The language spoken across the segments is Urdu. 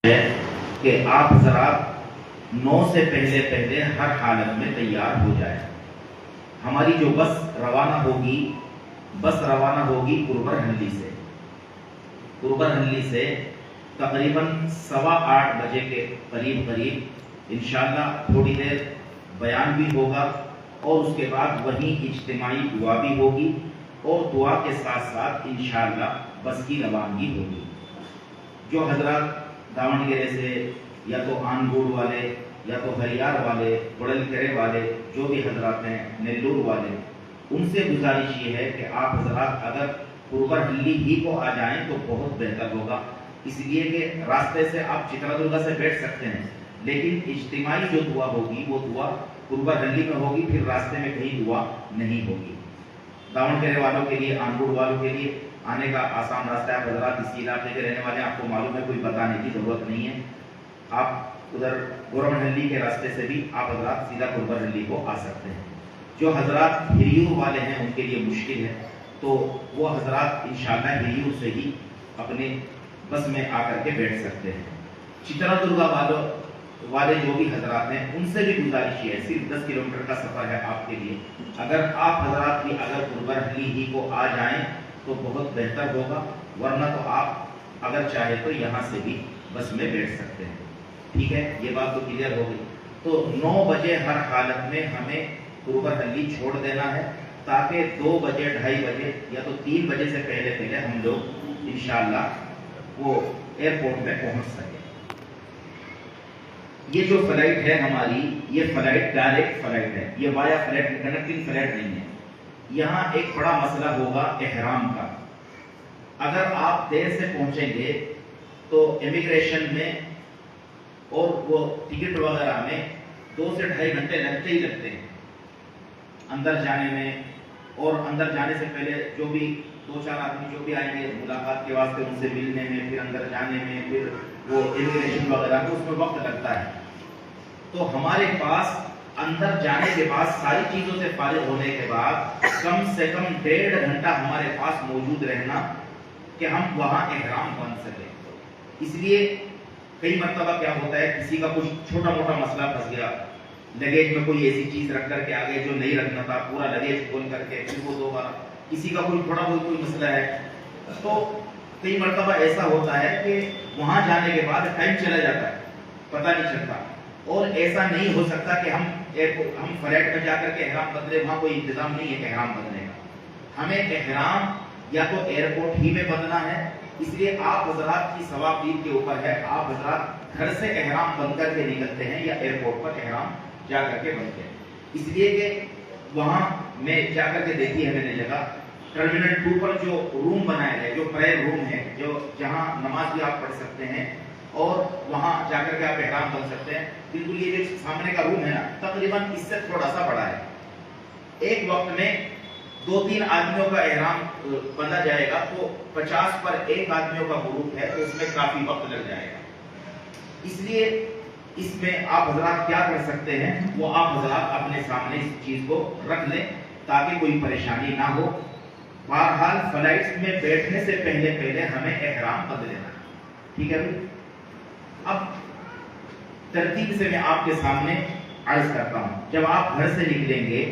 ہے کہ آپ حضرات 9 سے پہلے ہر حالت میں تیار ہو جائیں۔ ہماری جو بس روانہ ہوگی قربر حنلی سے۔ قربر حنلی سے تقریباً 8:15 بجے کے قریب انشاءاللہ تھوڑی دیر بیان بھی ہوگا اور اس کے بعد وہیں اجتماعی دعا بھی ہوگی اور دعا کے ساتھ ساتھ انشاءاللہ بس کی روانگی ہوگی۔ جو حضرات داونگیرے سے یا تو آنگوڑ والے یا تو ہریار والے بڑلکرے والے جو بھی حضرات ہیں نیلور والے، ان سے گزارش یہ ہے کہ آپ حضرات اگر قربر حنلی ہی کو آ جائیں تو بہت بہتر ہوگا، اس لیے کہ راستے سے آپ چترادرگا سے بیٹھ سکتے ہیں لیکن اجتماعی جو دعا ہوگی وہ دعا قربر حنلی میں ہوگی، پھر راستے میں کہیں دعا نہیں ہوگی۔ داونگیرے والوں کے لیے، آنگوڑ والوں کے لیے آنے کا آسان راستہ ہے۔ آپ حضرات اسی علاقے کے رہنے والے ہیں، آپ کو معلوم ہے، کوئی بتانے کی ضرورت نہیں ہے۔ آپ ادھر گورم حنلی کے راستے سے بھی آپ حضرات سیدھا قربر حنلی کو آ سکتے ہیں۔ جو حضرات ہریور والے ہیں ان کے لیے مشکل ہے تو وہ حضرات انشاءاللہ ہریور سے ہی اپنے بس میں آ کر کے بیٹھ سکتے ہیں۔ چترادرگا والے جو بھی حضرات ہیں ان سے بھی گزارش یہ ہے، صرف 10 کلومیٹر کا سفر ہے آپ کے لیے، اگر آپ حضرات بھی اگر قربر حنلی ہی کو آ جائیں تو بہت بہتر ہوگا، ورنہ تو آپ اگر چاہے تو یہاں سے بھی بس میں بیٹھ سکتے ہیں۔ ٹھیک ہے، یہ بات تو کلیئر ہو گئی۔ تو 9 بجے ہر حالت میں ہمیں قربر حنلی چھوڑ دینا ہے تاکہ 2 بجے 2:30 بجے یا تو 3 بجے سے پہلے ہم لوگ انشاءاللہ وہ ایئرپورٹ میں پہنچ سکیں۔ یہ جو فلائٹ ہے ہماری، یہ فلائٹ ڈائریکٹ فلائٹ ہے، یہ وایا فلائٹ کنیکٹنگ فلائٹ نہیں ہے۔ یہاں ایک بڑا مسئلہ ہوگا احرام کا۔ اگر آپ دیر سے پہنچیں گے تو امیگریشن میں اور وہ ٹکٹ وغیرہ میں 2 سے 2.5 گھنٹے لگتے ہیں اندر جانے میں، اور اندر جانے سے پہلے جو بھی 2-4 آدمی جو بھی آئیں گے ملاقات کے واسطے ان سے ملنے میں، پھر اندر جانے میں، پھر وہ امیگریشن وغیرہ میں، اس میں وقت لگتا ہے۔ تو ہمارے پاس اندر جانے کے بعد ساری چیزوں سے فارغ ہونے کے بعد کم سے کم 1.5 گھنٹہ ہمارے پاس موجود رہنا کہ ہم وہاں احرام بن سکیں۔ اس لیے کئی مرتبہ کیا ہوتا ہے، کسی کا کچھ چھوٹا موٹا مسئلہ پھنس گیا، لگیج میں کوئی ایسی چیز رکھ کر کے آگے جو نہیں رکھنا تھا، پورا لگیج کھول کر کے پھر وہ دوبارہ، کسی کا کوئی تھوڑا بہت کوئی مسئلہ ہے، تو کئی مرتبہ ایسا ہوتا ہے کہ وہاں جانے کے بعد ٹائم چلا جاتا ہے، پتہ نہیں چلتا، اور ایسا نہیں ہو سکتا کہ ہم فلائٹ میں جا کر کے احرام بدلے، وہاں کوئی انتظام نہیں ہے کہ احرام بدلنے کا۔ ہمیں احرام یا تو ایئرپورٹ ہی میں بدلنا ہے، اس لیے آپ حضرات کی ثواب دید کے اوپر ہے، آپ حضرات گھر سے احرام بن کر کے نکلتے ہیں یا ایئرپورٹ پر احرام جا کر کے بنتے ہیں، اس لیے کہ وہاں میں جا کر کے دیکھی ہے میں نے جگہ، ٹرمینل 2 پر جو روم بنایا ہے، جو پریئر روم ہے، جو جہاں نماز بھی آپ پڑھ سکتے ہیں اور وہاں جا کر کے آپ احرام بن سکتے ہیں، بالکل یہ جو سامنے کا روم ہے نا، تقریباً اس سے تھوڑا سا بڑا ہے۔ ایک وقت میں 2-3 آدمیوں کا احرام بنا جائے گا تو 50 پر 1 آدمیوں کا گروپ ہے تو اس میں کافی وقت لگ جائے گا۔ اس لیے اس میں آپ حضرات کیا کر سکتے ہیں، وہ آپ حضرات اپنے سامنے اس چیز کو رکھ لیں تاکہ کوئی پریشانی نہ ہو۔ بہرحال فلائٹ میں بیٹھنے سے پہلے ہمیں احرام بدل لینا ہے، ٹھیک ہے بھائی؟ اب ترتیب سے میں آپ کے سامنے عرض کرتا ہوں۔ جب آپ گھر سے نکلیں گے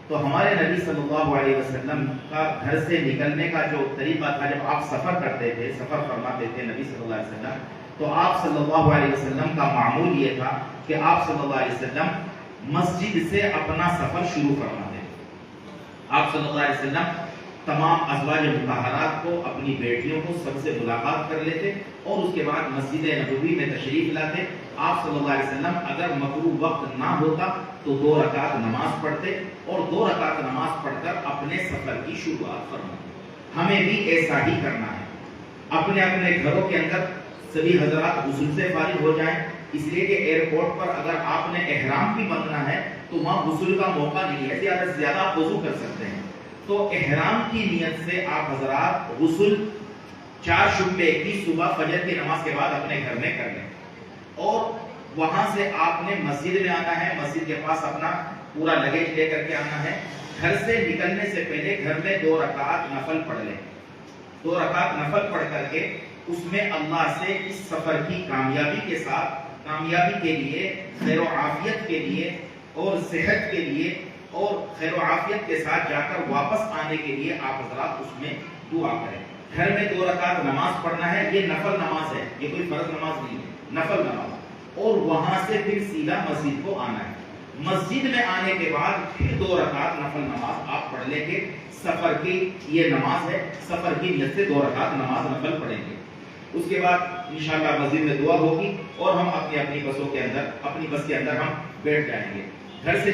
تو ہمارے نبی صلی اللہ علیہ وسلم کا گھر سے نکلنے کا جو طریقہ تھا، جب آپ سفر کرتے تھے، سفر فرماتے تھے نبی صلی اللہ علیہ وسلم، تو آپ صلی اللہ علیہ وسلم کا معمول یہ تھا کہ آپ صلی اللہ علیہ وسلم مسجد سے اپنا سفر شروع فرماتے تھے۔ آپ صلی اللہ علیہ وسلم تمام ازواج مطہرات کو، اپنی بیٹیوں کو، سب سے ملاقات کر لیتے اور اس کے بعد مسجد نبوی میں تشریف لاتے۔ آپ صلی اللہ علیہ وسلم اگر مکروہ وقت نہ ہوتا تو 2 رکعت نماز پڑھتے اور 2 رکعت نماز پڑھ کر اپنے سفر کی شروعات فرماتے۔ ہمیں بھی ایسا ہی کرنا ہے، اپنے اپنے گھروں کے اندر سبھی حضرات غسل سے فارغ ہو جائیں، اس لیے کہ ایئرپورٹ پر اگر آپ نے احرام بھی بننا ہے تو وہاں غسل کا موقع نہیں ہے، زیادہ سے زیادہ آپ وضو کر سکتے ہیں۔ تو احرام کی نیت سے آپ حضرات غسل 4 شعبے کی صبح فجر کی نماز کے بعد اپنے گھر میں کر لیں، اور وہاں سے آپ نے مسجد میں آنا ہے، مسجد کے پاس اپنا پورا لگیج لے کر کے آنا ہے۔ گھر سے نکلنے سے پہلے گھر میں 2 رکعت نفل پڑھ لیں، 2 رکعت نفل پڑھ کر کے اس میں اللہ سے اس سفر کی کامیابی کے ساتھ، کامیابی کے لیے، خیر و عافیت کے لیے اور صحت کے لیے اور خیر و عافیت کے ساتھ جا کر واپس آنے کے لیے آپ حضرات اس میں دعا کریں۔ گھر میں 2 رکعت نماز پڑھنا ہے، یہ نفل نماز ہے، یہ کوئی فرض نماز نہیں ہے، نفل نماز، اور وہاں سے پھر سیدھا مسجد کو آنا ہے۔ مسجد میں آنے کے بعد پھر 2 رکعت نفل نماز آپ پڑھ لیں گے۔ سفر کی یہ نماز ہے، سفر کی نیت سے 2 رکعت نماز نفل پڑھیں گے۔ اس کے بعد انشاءاللہ مسجد میں دعا ہوگی اور ہم اپنی بسوں کے اندر، اپنی بس کے اندر ہم بیٹھ جائیں گے۔ گھر سے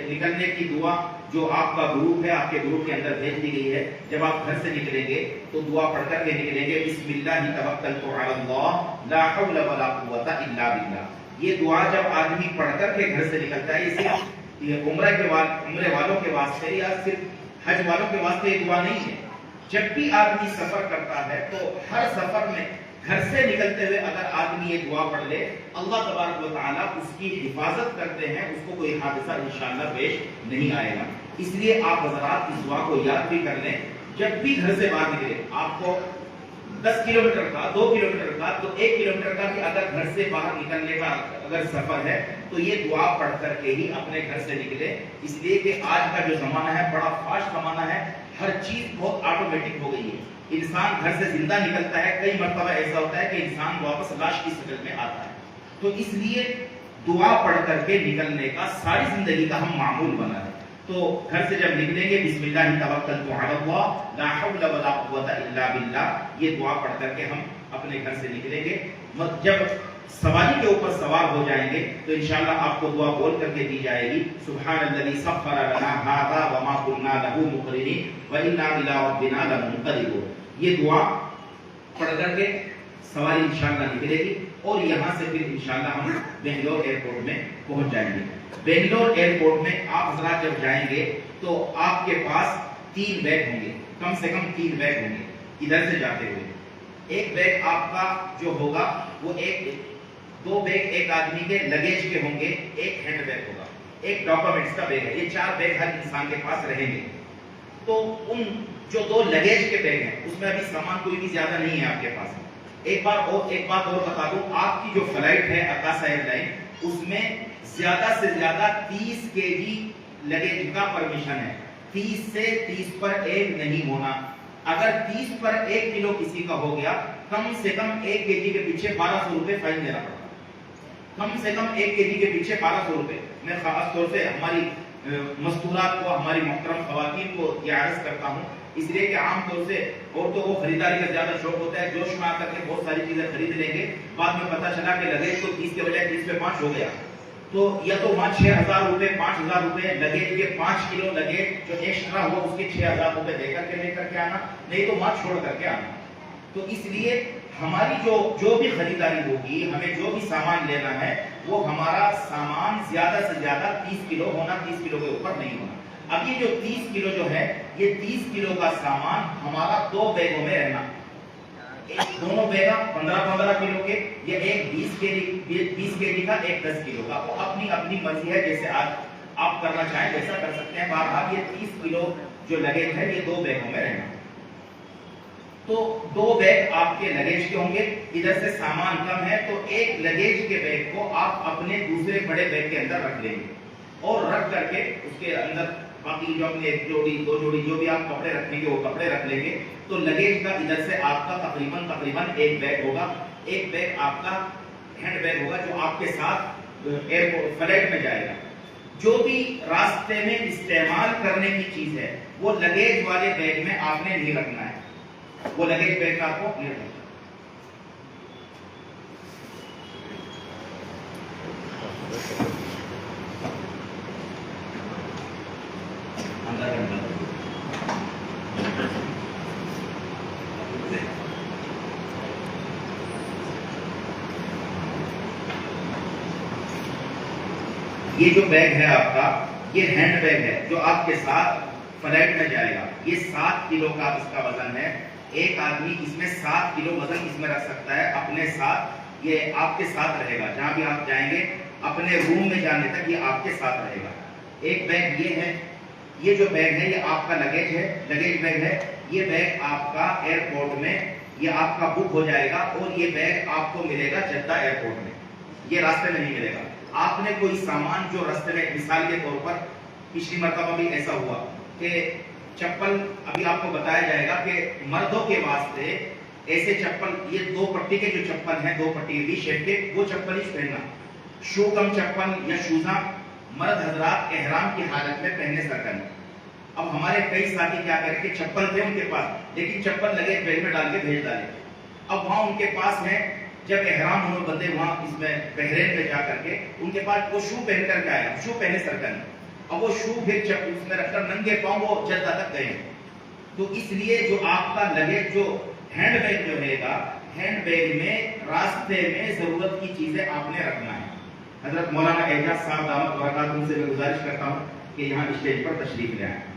نکلنے کی دعا جو آپ کا گروپ ہے، آپ کے گروپ کے اندر بھیج دی گئی ہے، جب آپ گھر سے نکلیں گے تو دعا پڑھ کر کے نکلیں گے، بسم اللہ توکلت علی اللہ لا حول ولا قوت الا باللہ۔ یہ دعا جب آدمی پڑھ کر کے گھر سے نکلتا ہے، یہ صرف عمرے والوں کے واسطے یا صرف حج والوں کے واسطے یہ دعا نہیں ہے۔ جب بھی آدمی سفر کرتا ہے تو ہر سفر میں گھر سے نکلتے ہوئے اگر آدمی یہ دعا پڑھ لے، اللہ تبارک و تعالیٰ اس کی حفاظت کرتے ہیں، اس کو کوئی حادثہ انشاءاللہ پیش نہیں آئے گا۔ اس لیے آپ حضرات اس دعا کو یاد بھی کر لیں۔ جب بھی گھر سے باہر نکلے، آپ کو 10 کلومیٹر کا، 2 کلومیٹر کا، تو 1 کلومیٹر کا بھی اگر گھر سے باہر نکلنے کا اگر سفر ہے تو یہ دعا پڑھ کر کے ہی اپنے گھر سے نکلے، اس لیے کہ آج کا جو زمانہ ہے بڑا فاسٹ زمانہ ہے، ہر چیز بہت آٹومیٹک ہو گئی ہے۔ انسان گھر سے زندہ نکلتا ہے، کئی مرتبہ ایسا ہوتا ہے کہ انسان واپس لاش کی شکل میں آتا ہے، تو اس لیے دعا پڑھ کر کے نکلنے کا ساری زندگی کا ہم معمول بنا ہے۔ تو گھر سے جب نکلیں گے، بسم اللہ توکلت علی اللہ لا حول ولا قوت الا باللہ، یہ دعا پڑھ کر کے ہم اپنے گھر سے نکلیں گے۔ جب سواری کے اوپر سوار ہو جائیں گے تو انشاءاللہ آپ کو دعا بول کر کے دی جائے گی، سبحان الذی سخر لنا ھذا وما كنا له مقرنین وانا الى ربنا لمنقلبون۔ یہ دعا پڑھ کر کے سواری انشاءاللہ نکلے گی اور یہاں سے پھر انشاءاللہ ہم بنگلور ایئرپورٹ میں پہنچ جائیں گے۔ بنگلور ایئرپورٹ میں آپ حضرات جب جائیں گے تو آپ کے پاس 3 بیگ ہوں گے، کم سے کم 3 بیگ ہوں گے ادھر سے جاتے ہوئے۔ ایک بیگ آپ کا جو ہوگا وہ 2 بیگ ایک آدمی کے لگیج کے ہوں گے، ایک ہینڈ بیگ ہوگا، ایک ڈاکومنٹس کا بیگ ہے، یہ 4 بیگ ہر انسان کے پاس رہیں گے۔ تو ان جو 2 لگیج کے بیگ ہیں اس میں ابھی سامان کوئی بھی زیادہ نہیں ہے آپ کے پاس۔ ایک بات اور بتا دوں، آپ کی جو فلائٹ ہے آکاسا ایئر لائن، اس میں زیادہ سے زیادہ 30 kg لگیج کا پرمیشن ہے، 30 سے 30 پر 1 نہیں ہونا۔ اگر 30 پر 1 کلو کسی کا ہو گیا، کم سے کم 1 kg کے پیچھے 1200 روپے فائن دینا پڑتا ہے، کم سے کم 1 kg کے پیچھے 1200 روپے۔ میں خاص طور سے ہماری مستورات کو، ہماری محترم خواتین کو یہ عرض کرتا ہوں، اس لیے کہ عام طور سے عورتوں کو خریداری کا زیادہ شوق ہوتا ہے، جوش میں آ کر کے بہت ساری چیزیں خرید لیں گے، بعد میں پتہ چلا کہ لگیج تو 30 کے بجائے 30 پہ 5 ہو گیا، تو یا تو وہاں 6000 روپے 5000 روپے لگیج کے 5 کلو لگیج جو ایکسٹرا ہوا اس کے 6000 روپے دے کر کے لے کر کے آنا، نہیں تو وہاں چھوڑ کر کے آنا۔ تو اس لیے ہماری جو بھی خریداری ہوگی، ہمیں جو بھی سامان لینا ہے، وہ ہمارا سامان زیادہ سے زیادہ 30 کلو ہونا، 30 کلو کے اوپر نہیں ہونا۔ اب یہ جو 30 کلو جو ہے، یہ 30 کلو کا سامان ہمارا 2 بیگوں میں رہنا، دونوں بیگا 15-15 کلو کے، یا ایک 20 kg کا، ایک 10 کلو کا، وہ اپنی مرضی ہے، جیسے آپ کرنا چاہیں ویسا کر سکتے ہیں۔ بہرحال یہ 30 کلو جو لگیج ہے یہ 2 بیگوں میں رہنا۔ تو 2 بیگ آپ کے لگیج کے ہوں گے، ادھر سے سامان کم ہے تو ایک لگیج کے بیگ کو آپ اپنے دوسرے بڑے بیگ کے اندر رکھ لیں گے، اور رکھ کر کے اس کے اندر باقی جو اپنے 1 جوڑی 2 جوڑی جو بھی آپ کپڑے رکھیں گے وہ کپڑے رکھ لیں گے۔ تو لگیج کا ادھر سے آپ کا تقریباً 1 بیگ ہوگا، ایک بیگ آپ کا ہینڈ بیگ ہوگا جو آپ کے ساتھ ایئرپورٹ فلائٹ میں جائے گا۔ جو بھی راستے میں استعمال کرنے کی چیز ہے وہ لگیج والے بیگ میں آپ نے نہیں رکھنا ہے، وہ لگیج بیگ کا آپ کو نہیں رکھنا۔ یہ جو بیگ ہے آپ کا، یہ ہینڈ بیگ ہے جو آپ کے ساتھ فلائٹ میں جائے گا۔ یہ 7 کلو کا اس کا وزن ہے، ایک آدمی اس میں 7 کلو وزن اس میں رکھ سکتا ہے اپنے ساتھ، یہ آپ کے ساتھ رہے گا جہاں بھی آپ جائیں گے، اپنے روم میں جانے تک یہ آپ کے ساتھ رہے گا۔ ایک بیگ یہ ہے، یہ جو بیگ ہے یہ آپ کا لگیج ہے، لگیج بیگ ہے۔ یہ بیگ آپ کا ایئرپورٹ میں یہ آپ کا بک ہو جائے گا اور یہ بیگ آپ کو ملے گا جدہ ایئرپورٹ میں، یہ راستے میں نہیں ملے گا۔ آپ نے کوئی سامان جو راستے میں، مثال کے طور پر پچھلی مرتبہ بھی ایسا ہوا کہ چپل، ابھی آپ کو بتایا جائے گا کہ مردوں کے واسطے ایسے چپل، یہ 2 پٹی کے جو چپل ہیں، 2 پٹی بھی شیپ کے، وہ چپل ہی پہننا، شو کم چپل یا شوزاں مرد حضرات احرام کی حالت میں پہننے سر کرنا۔ اب ہمارے کئی ساتھی کیا کریں کہ چپل تھے ان کے پاس، لیکن چپل لگے بیگ میں ڈال کے بھیج ڈالے، اب وہاں ان کے پاس ہے، جب احرام انہوں بندے وہاں اس میں بحرین میں جا کر کے ان کے پاس وہ شو پہن کر کے آیا، شو پہنے سر کرنا، اب وہ شو پھر اس میں رکھ کر ننگے پاؤں وہ جدہ تک گئے۔ تو اس لیے جو آپ کا لگیج، جو ہینڈ بیگ جو رہے گا، ہینڈ بیگ میں راستے میں ضرورت کی چیزیں آپ نے رکھنا ہے۔ حضرت مولانا اعجاز صاحب دامت برکاتہم سے میں گزارش کرتا ہوں کہ یہاں اسٹیج پر تشریف لے آئیں۔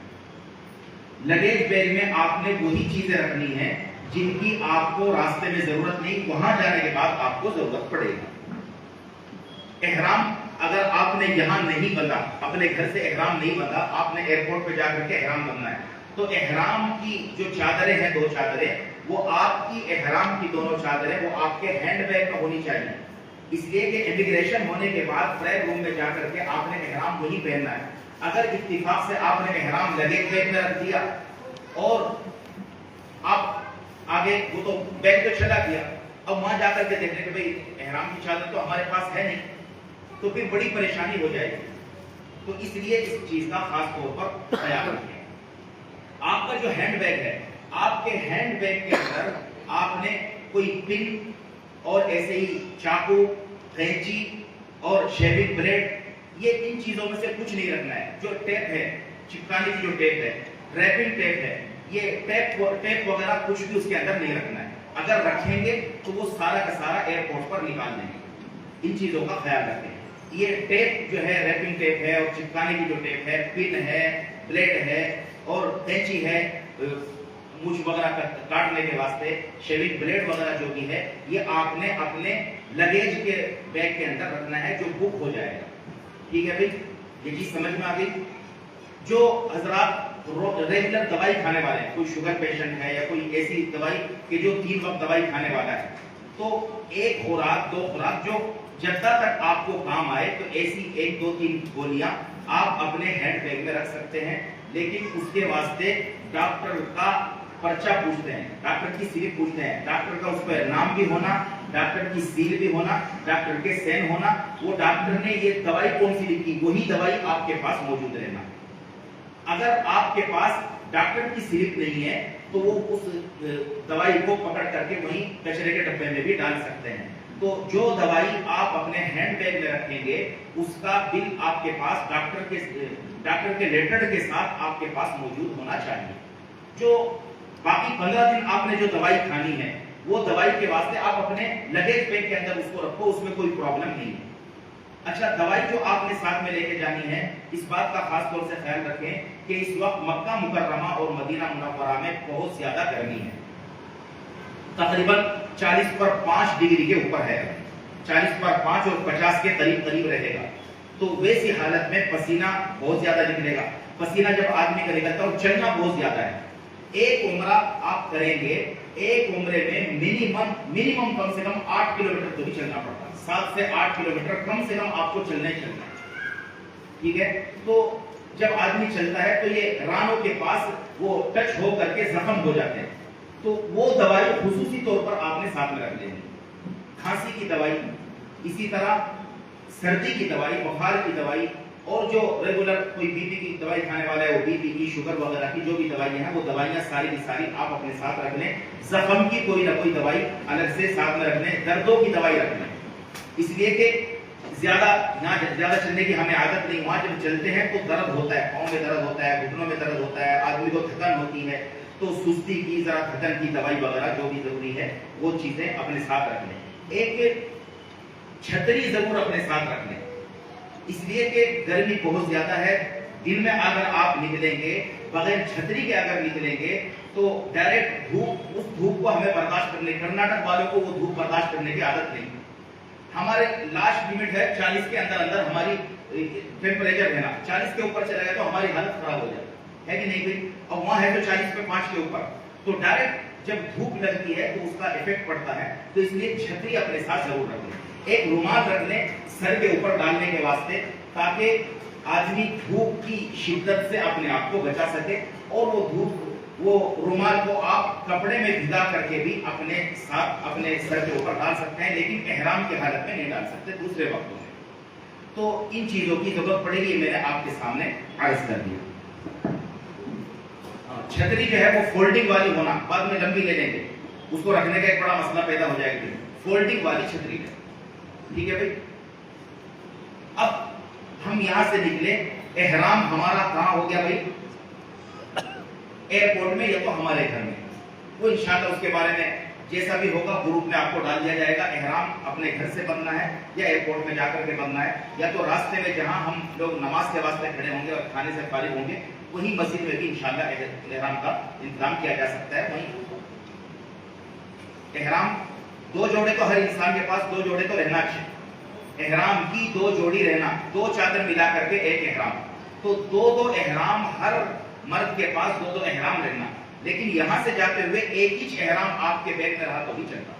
لگیج بیگ میں آپ نے وہی چیزیں رکھنی ہیں جن کی آپ کو راستے میں ضرورت نہیں، وہاں جانے کے بعد آپ کو ضرورت پڑے گی۔ احرام اگر آپ نے یہاں نہیں بندھا، اپنے گھر سے احرام نہیں بندھا، آپ نے ایئرپورٹ پہ جا کر کے احرام بندھنا ہے، تو احرام کی جو چادریں ہیں، 2 چادریں، وہ آپ کی احرام کی دونوں چادریں وہ آپ کے ہینڈ بیگ میں ہونی چاہیے، اس لیے کہ امیگریشن ہونے کے بعد فلیگ روم میں جا کر کے آپ نے احرام وہی پہننا ہے۔ اگر اتفاق سے آپ نے احرام لگیج بیگ میں رکھ دیا اور آپ آگے، وہ تو بیگ پہ چلا گیا، اب وہاں جا کر کے دیکھنے کہ بھئی احرام کی چادر تو ہمارے پاس ہے نہیں، تو پھر بڑی پریشانی ہو جائے گی۔ تو اس لیے اس چیز کا خاص طور پر خیال رکھیں۔ آپ کا جو ہینڈ بیگ ہے، آپ کے ہینڈ بیگ کے اندر آپ نے کوئی پن اور ایسے ہی چاقو، قینچی اور شیونگ بلیڈ، یہ ان چیزوں میں سے کچھ نہیں رکھنا ہے۔ جو ٹیپ ہے، چپکانے کی جو ٹیپ ہے، ریپنگ ٹیپ ہے، یہ ٹیپ وغیرہ کچھ بھی اس کے اندر نہیں رکھنا ہے۔ اگر رکھیں گے تو وہ سارا کا سارا ایئرپورٹ پر نکال دیں گے، ان چیزوں کا خیال رکھیں۔ یہ ٹیپ جو ہے، ریپنگ ٹیپ ہے اور چپکانے کی جو ٹیپ ہے، پن ہے، بلیڈ ہے اور قینچی ہے، مچھ وغیرہ کاٹنے کے واسطے، شیونگ بلیڈ وغیرہ جو بھی ہے، یہ آپ نے اپنے لگیج کے بیگ کے اندر رکھنا ہے جو بک ہو جائے گا۔ ٹھیک ہے بھائی، یہ چیز سمجھ میں آ گئی؟ جو حضرات ریگولر دوائی کھانے والے ہیں، کوئی شوگر پیشنٹ ہے یا کوئی ایسی دوائی کہ جو 3 وقت دوائی کھانے والا ہے، تو 1 خوراک 2 خوراک جو جدہ تک آپ کو کام آئے، تو ایسی 1 2 3 گولیاں آپ اپنے ہینڈ بیگ میں رکھ سکتے ہیں، لیکن اس کے واسطے ڈاکٹر کا پرچہ پوچھتے ہیں، ڈاکٹر کی سلپ پوچھتے ہیں، ڈاکٹر کا اس پر نام بھی ہونا، ڈاکٹر کی سیل بھی ہونا، ڈاکٹر کے سین ہونا، وہ ڈاکٹر نے یہ دوائی کون سی لکھی وہی دوائی آپ کے پاس موجود رہنا۔ اگر آپ کے پاس ڈاکٹر کی سلپ نہیں ہے تو وہ اس دوائی کو پکڑ کر کے وہیں کچرے کے ڈبے میں بھی ڈال سکتے ہیں۔ تو جو دوائی آپ اپنے ہینڈ بیگ میں رکھیں گے اس کا بل آپ کے پاس ڈاکٹر کے لیٹر کے ساتھ آپ کے پاس موجود ہونا چاہیے۔ جو باقی 15 دن آپ نے جو دوائی کھانی ہے وہ دوائی کے واسطے آپ اپنے لگیج بیگ کے اندر اس کو رکھو، اس میں کوئی پرابلم نہیں ہے۔ اچھا، دوائی جو آپ نے ساتھ میں لے کے جانی ہے، اس بات کا خاص طور سے خیال رکھیں کہ اس وقت مکہ مکرمہ اور مدینہ منورہ میں بہت زیادہ گرمی ہے، تقریباً 40 پر 5 ڈگری کے اوپر ہے، 40 پر 5 اور 50 کے قریب رہے گا۔ تو ویسی حالت میں پسینہ بہت زیادہ نکلے گا۔ پسینہ جب آدمی کا نکلتا ہے اور چلنا بہت زیادہ ہے۔ ایک عمرہ آپ کریں گے، ایک عمرے میں منیمم کم سے کم 8 کلومیٹر تو بھی چلنا پڑتا ہے، 7 سے 8 کلومیٹر کم سے کم آپ کو چلنا ہی چلنا ہے۔ ٹھیک ہے، تو جب آدمی چلتا ہے تو یہ رانوں کے پاس وہ ٹچ ہو کر کے زخم ہو جاتے ہیں، تو وہ دوائی خصوصی طور پر آپ نے ساتھ میں رکھ لینی۔ کھانسی کی دوائی، اسی طرح سردی کی دوائی، بخار کی دوائی، اور جو ریگولر کوئی بی پی کی دوائی کھانے والا ہے وہ بی پی کی، شوگر وغیرہ کی جو بھی دوائیاں ہیں وہ دوائیاں ساری کی ساری آپ اپنے ساتھ رکھ لیں۔ زخم کی کوئی نہ کوئی دوائی الگ سے ساتھ میں رکھ لیں، دردوں کی دوائی رکھ لیں، اس لیے کہ زیادہ چلنے کی ہمیں عادت نہیں، وہاں جب چلتے ہیں تو درد ہوتا ہے، پاؤں میں درد ہوتا ہے، گھٹنوں میں درد ہوتا ہے، آدمی کو تھکن ہوتی ہے، تو سستی کی، ذرا تھکن کی دوائی وغیرہ جو بھی ضروری ہے وہ چیزیں اپنے ساتھ رکھ لیں۔ ایک چھتری ضرور اپنے ساتھ رکھ لیں، اس لیے کہ گرمی بہت زیادہ ہے۔ دن میں اگر آپ نکلیں گے بغیر چھتری کے اگر نکلیں گے تو ڈائریکٹ دھوپ، اس دھوپ کو ہمیں برداشت کرنے، کرناٹک والوں کو وہ دھوپ برداشت کرنے کی عادت نہیں۔ ہمارے لاسٹ لمٹ ہے 40 کے اندر ہماری ٹیمپریچر رہنا، 40 کے اوپر چلا گیا تو ہماری حالت خراب ہو جائے ہے کہ نہیں بھائی؟ اور وہاں ہے تو 40 پہ 5 کے اوپر، تو ڈائریکٹ جب دھوپ لگتی ہے تو اس کا افیکٹ پڑتا ہے، تو اس لیے چھتری اپنے ساتھ ضرور رکھ لیں، ایک رومال رکھ لیں سر کے اوپر ڈالنے کے واسطے، تاکہ آدمی دھوپ کی شدت سے اپنے آپ کو بچا سکے، اور وہ رومال کو آپ کپڑے میں بھگا کر کے بھی اپنے ساتھ اپنے سر کے اوپر ڈال سکتے ہیں، لیکن احرام کی حالت میں نہیں ڈال سکتے دوسرے وقتوں میں۔ تو ان چیزوں کی ضرورت پڑے گی، میں نے آپ کے سامنے عرض کر دیا۔ چھتری جو ہے وہ فولڈنگ والی ہونا، بعد میں لمبی لے لیں گے، اس کو رکھنے کا ایک بڑا مسئلہ پیدا ہو جائے گا، فولڈنگ والی چھتری ہے، ٹھیک ہے بھائی۔ اب ہم یہاں سے نکلے، احرام ہمارا کہاں ہو گیا بھائی؟ ایئرپورٹ میں یا تو ہمارے گھر میں، وہ انشاءاللہ اس کے بارے میں جیسا بھی ہوگا گروپ میں آپ کو ڈال دیا جائے گا۔ احرام اپنے گھر سے بننا ہے یا ایئرپورٹ میں جا کر کے بننا ہے، یا تو راستے میں جہاں ہم لوگ نماز کے واسطے کھڑے ہوں گے اور کھانے سے فارغ ہوں گے، وہی مسجد میں بھی انشاءاللہ احرام کا انتظام کیا جا سکتا ہے۔ وہیں احرام 2 جوڑے تو ہر انسان کے پاس 2 جوڑے تو رہنا چاہیے، احرام کی 2 جوڑی رہنا، 2 چادر ملا کر کے ایک احرام، تو 2 احرام ہر مرد کے پاس 2 احرام رہنا، لیکن یہاں سے جاتے ہوئے ایک ہی احرام آپ کے بیگ میں رہا تو بھی چلتا،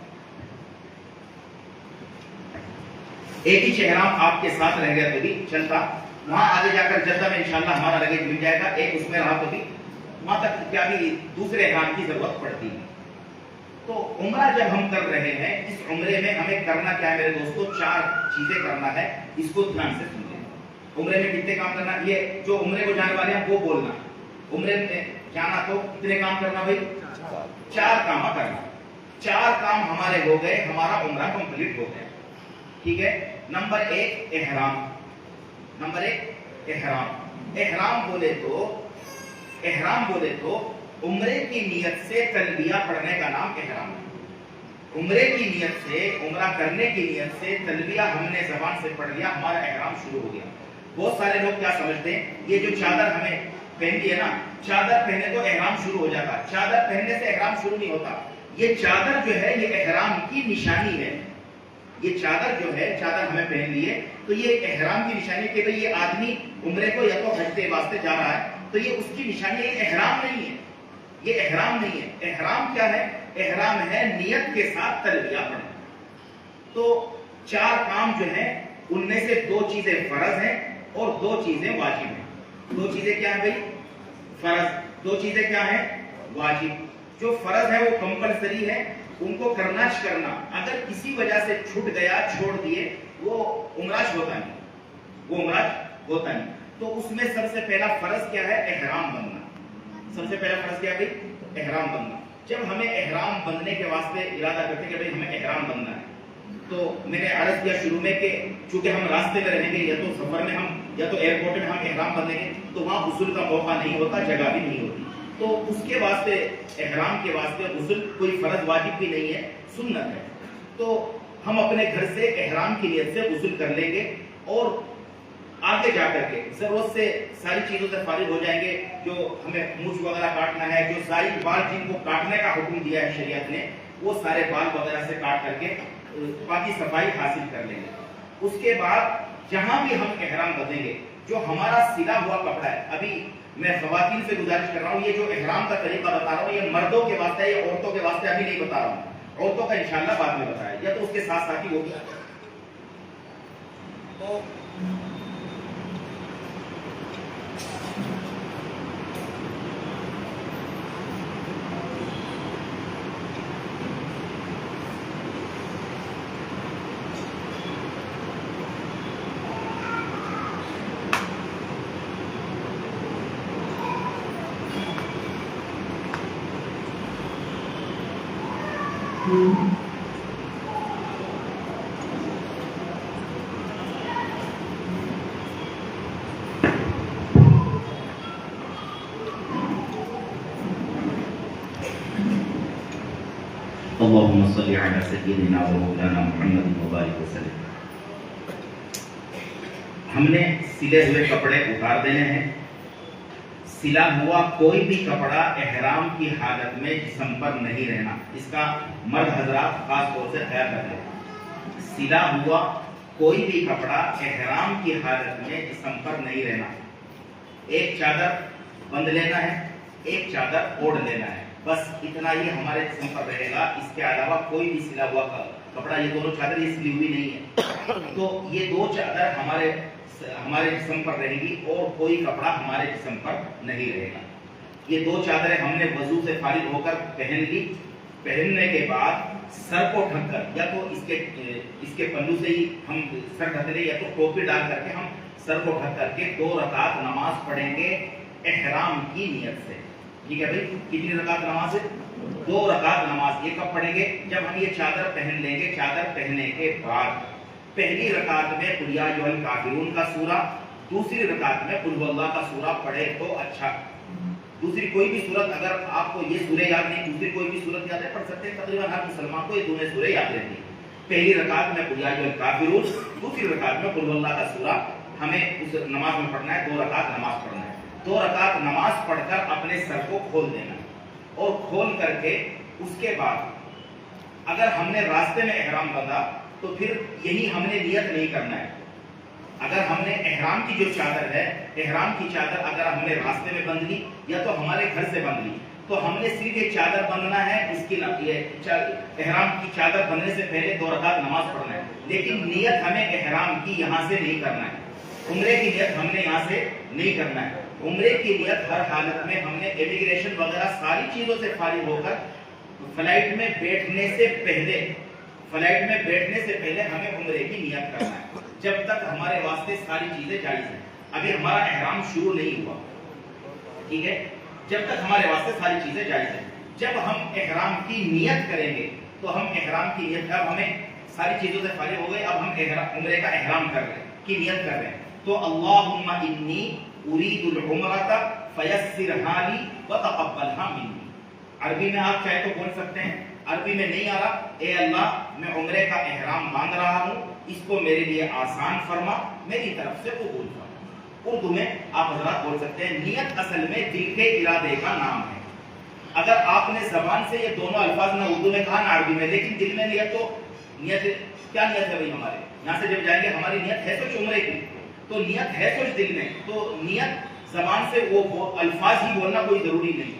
ایک ہی احرام آپ کے ساتھ رہ گیا تو بھی چلتا۔ وہاں آگے جا کر جدہ میں انشاءاللہ ہمارا لگیج مل جائے گا، ایک اس میں رہا تو بھی وہاں تک کیا بھی دوسرے احرام کی ضرورت پڑتی ہے۔ تو عمرہ جب ہم کر رہے ہیں، اس عمرے میں ہمیں کرنا کیا ہے میرے دوستو؟ 4 چیزیں کرنا ہے، اس کو دھیان سے سنیں۔ عمرے میں کتنے کام کرنا؟ یہ جو عمرے کو جانے والے ہیں وہ بولنا، عمرے میں جانا تو کتنے کام کرنا بھائی؟ 4 کام کرنا۔ 4 کام ہمارے ہو گئے، ہمارا عمرہ کمپلیٹ ہو گیا، ٹھیک ہے۔ نمبر 1 احرام، نمبر 1 احرام۔ احرام بولے تو عمرے کی نیت سے تلبیہ پڑھنے کا نام احرام ہے۔ عمرے کی نیت سے، عمرہ کرنے کی نیت سے تلبیہ ہم نے زبان سے پڑھ لیا، ہمارا احرام شروع ہو گیا۔ بہت سارے لوگ کیا سمجھتے ہیں، یہ جو چادر ہمیں پہنتی ہے نا، چادر پہنے تو احرام شروع ہو جاتا، چادر پہننے سے احرام شروع نہیں ہوتا۔ یہ چادر جو ہے یہ احرام کی نشانی ہے، یہ چادر جو ہے، چادر ہمیں پہن لی ہے تو یہ احرام کی نشانی ہے کہ بھئی یہ آدمی عمرے کو یا تو حج کے واسطے جا رہا ہے، تو یہ اس کی نشانی ہے، یہ احرام نہیں ہے، یہ احرام نہیں ہے۔ احرام کیا ہے؟ احرام ہے نیت کے ساتھ تلبیہ پڑھنا۔ تو 4 کام جو ہیں ان میں سے 2 چیزیں فرض ہیں اور 2 چیزیں واجب ہیں۔ 2 چیزیں کیا ہیں بھائی؟ فرض۔ 2 چیزیں کیا ہیں؟ واجب۔ جو فرض ہے وہ کمپلسری ہے، ان کو کرنا کرنا، اگر کسی وجہ سے چھوٹ گیا، چھوڑ دیے، وہ عمرہ ہوتا نہیں، وہ عمرہ ہوتا نہیں۔ تو اس میں سب سے پہلا فرض کیا ہے؟ احرام بننا۔ سب سے پہلا فرض کیا ہے بھائی؟ احرام بننا۔ جب ہمیں احرام بننے کے واسطے ارادہ کرتے کہ بھائی ہمیں احرام بننا ہے، تو میں نے عرض کیا شروع میں کہ چونکہ ہم راستے میں رہیں گے، یا تو سفر میں ہم یا تو ایئرپورٹ میں ہم احرام بندیں گے، تو وہاں غسل کا موقع نہیں ہوتا، جگہ بھی نہیں ہوتی، تو اس کے واسطے احرام کے واسطے غسل کوئی فرض واجب بھی نہیں ہے، سنت ہے۔ تو ہم اپنے گھر سے احرام کی نیت سے غسل کر لیں گے، اور آگے جا کر کے ضرورت سے ساری چیزوں سے فارغ ہو جائیں گے، جو ہمیں مونچھ وغیرہ کاٹنا ہے، جو ساری بال جن کو کاٹنے کا حکم دیا ہے شریعت نے، وہ سارے بال وغیرہ سے کاٹ کر کے باقی صفائی حاصل کر لیں گے۔ اس کے بعد جہاں بھی ہم احرام بدیں گے، جو ہمارا سلا ہوا کپڑا ہے، ابھی میں خواتین سے گزارش کر رہا ہوں، یہ جو احرام کا طریقہ بتا رہا ہوں یہ مردوں کے واسطے ہے، یہ عورتوں کے واسطے ابھی نہیں بتا رہا ہوں، عورتوں کا انشاءاللہ بعد میں بتایا، یا تو اس کے ساتھ ساتھ ہی ہوگی۔ تو اللهم صل على سيدنا ومولانا محمد وبارك وسلم۔ ہم نے سلے ہوئے کپڑے اتار دینے ہیں۔ سلا ہوا کوئی بھی کپڑا احرام کی حالت میں جسم پر نہیں رہنا، اس کا مرد حضرات خاص طور سے خیال رکھیں۔ سلا ہوا کوئی بھی کپڑا احرام کی حالت میں جسم پر نہیں رہنا۔ ایک چادر بند لینا ہے، ایک چادر اوڑھ لینا ہے، بس اتنا ہی ہمارے جسم پر رہے گا، اس کے علاوہ کوئی بھی سلا ہوا کپڑا، یہ دونوں چادر یہ سلی ہوئی نہیں ہے، تو یہ دو چادر ہمارے جسم پر رہے گی اور کوئی کپڑا ہمارے جسم پر نہیں رہے گا۔ یہ دو چادریں ہم نے وضو سے فارغ ہو کر پہن لی، پہننے کے بعد سر کو ڈھک کر، یا تو اس کے پلو سے ہی ہم سر ڈھک لیں، یا تو ٹوپی ڈال کر کے ہم سر کو ڈھک کر کے 2 رکعت نماز پڑھیں گے احرام کی نیت سے۔ ٹھیک ہے بھائی، کتنی رکعت نماز ہے؟ 2 رکعت نماز۔ یہ کب پڑھیں گے؟ جب ہم یہ چادر پہن لیں گے۔ چادر پہننے کے بعد پہلی رکعت میں قل یا ایھا الکافرون کا سورہ، دوسری رکعت میں قل ھو اللہ کا سورہ پڑھے تو اچھا۔ دوسری کوئی بھی سورت، اگر آپ کو یہ سورہ یاد نہیں، دوسری کوئی بھی سورت یاد ہے پڑھ سکتے ہیں، تقریباً ہر مسلمان کو یہ دونوں سورہ یاد رہتی ہیں۔ پہلی رکعت میں قل یا ایھا الکافرون، دوسری رکعت میں قل ھو اللہ کا سورہ ہمیں اس نماز میں پڑھنا ہے۔ 2 رکعت نماز پڑھنا ہے۔ 2 رکعت نماز پڑھ کر اپنے سر کو کھول دینا، اور کھول کر کے اس کے بعد اگر ہم نے راستے میں احرام باندھا تو پھر یہی ہم نے نیت نہیں کرنا ہے۔ اگر ہم نے احرام کی جو چادر ہے، احرام کی چادر اگر ہم نے راستے میں بندھ لی یا تو ہمارے گھر سے بندھ لی، تو ہم نے صرف یہ چادر بندھنا ہے، اس کی احرام کی چادر بندھنے سے پہلے 2 رکعت نماز پڑھنا ہے، لیکن نیت ہمیں احرام کی یہاں سے نہیں کرنا ہے، عمرے کی نیت ہم نے یہاں سے نہیں کرنا ہے۔ عمرے کی نیت ہر حالت میں ہم نے امیگریشن وغیرہ ساری چیزوں سے فارغ ہو کر فلائٹ میں بیٹھنے سے پہلے ہمیں عمرے کی نیت کرنا ہے، جب تک ہمارے واسطے ساری چیزیں جائز ہیں۔ ابھی ہمارا احرام شروع نہیں ہوا، ٹھیک ہے، جب تک ہمارے واسطے ساری چیزیں جائز ہیں۔ جب ہم احرام کی نیت کریں گے تو ہم احرام کی نیت، اب ہمیں ساری چیزوں سے فارغ ہو گئے، اب ہم عمرے کا احرام کر رہے ہیں، کی نیت کر رہے ہیں، تو اللہم انی ارید العمرۃ فیسرھا لی وتقبلھا منی۔ عربی میں آپ چاہے تو بول سکتے ہیں، عربی میں نہیں آ رہا، اے اللہ میں عمرے کا احرام باندھ رہا ہوں، اس کو میرے لیے آسان فرما، میری طرف سے قبول فرما۔ اردو میں آپ حضرات بول سکتے ہیں۔ نیت اصل میں دل کے ارادے کا نام ہے۔ اگر آپ نے زبان سے یہ دونوں الفاظ نہ اردو میں کہا نہ عربی میں، لیکن دل میں نیت، تو نیت کیا نیت ہے بھائی ہمارے یہاں سے جب جائیں گے، ہماری نیت ہے سوچ عمرے کی، تو نیت ہے سوچ دل میں، تو نیت زبان سے وہ الفاظ ہی بولنا کوئی ضروری نہیں ہے،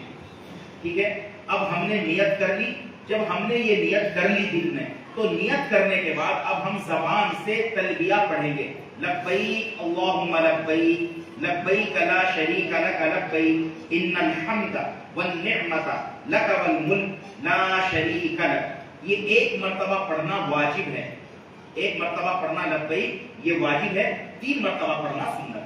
ٹھیک ہے۔ اب ہم نے نیت کر لی، جب ہم نے یہ نیت کر لی دل میں، تو نیت کرنے کے بعد اب ہم زبان سے تلبیہ پڑھیں گے، لبیک اللہم لبیک لبیک لا شریک لک لبیک ان الحمد والنعمت لک والملک لا شریک لک۔ یہ ایک مرتبہ پڑھنا واجب ہے، ایک مرتبہ پڑھنا لبیک یہ واجب ہے، 3 مرتبہ پڑھنا سنت ہے۔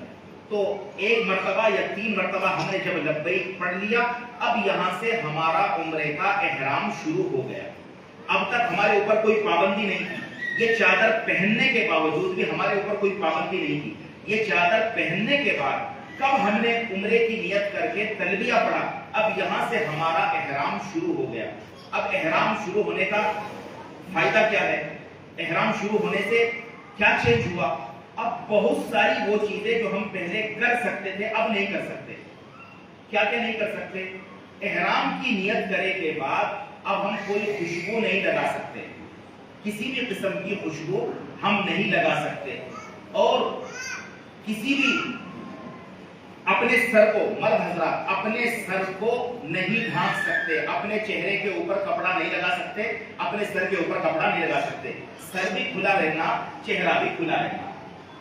تو 1 مرتبہ یا 3 مرتبہ ہم نے جب لبیک پڑھ لیا، اب یہاں سے ہمارا عمرے کا احرام شروع ہو گیا۔ اب تک ہمارے اوپر کوئی پابندی نہیں تھی، یہ چادر پہننے کے باوجود بھی ہمارے اوپر کوئی پابندی نہیں تھی۔ یہ چادر پہننے کے بعد کب ہم نے عمرے کی نیت کر کے تلبیہ پڑھا، اب یہاں سے ہمارا احرام شروع ہو گیا۔ اب احرام شروع ہونے کا فائدہ کیا ہے؟ احرام شروع ہونے سے کیا چینج ہوا؟ اب بہت ساری وہ چیزیں جو ہم پہلے کر سکتے تھے اب نہیں کر سکتے۔ کیا کیا نہیں کر سکتے؟ احرام کی نیت کرنے کے بعد اب ہم کوئی خوشبو نہیں لگا سکتے، کسی بھی قسم کی خوشبو ہم نہیں لگا سکتے، اور کسی بھی اپنے سر کو، مرد حضرات اپنے سر کو نہیں ڈھانپ سکتے، اپنے چہرے کے اوپر کپڑا نہیں لگا سکتے، اپنے سر کے اوپر کپڑا نہیں لگا سکتے، سر بھی کھلا رہنا، چہرہ بھی کھلا رہنا۔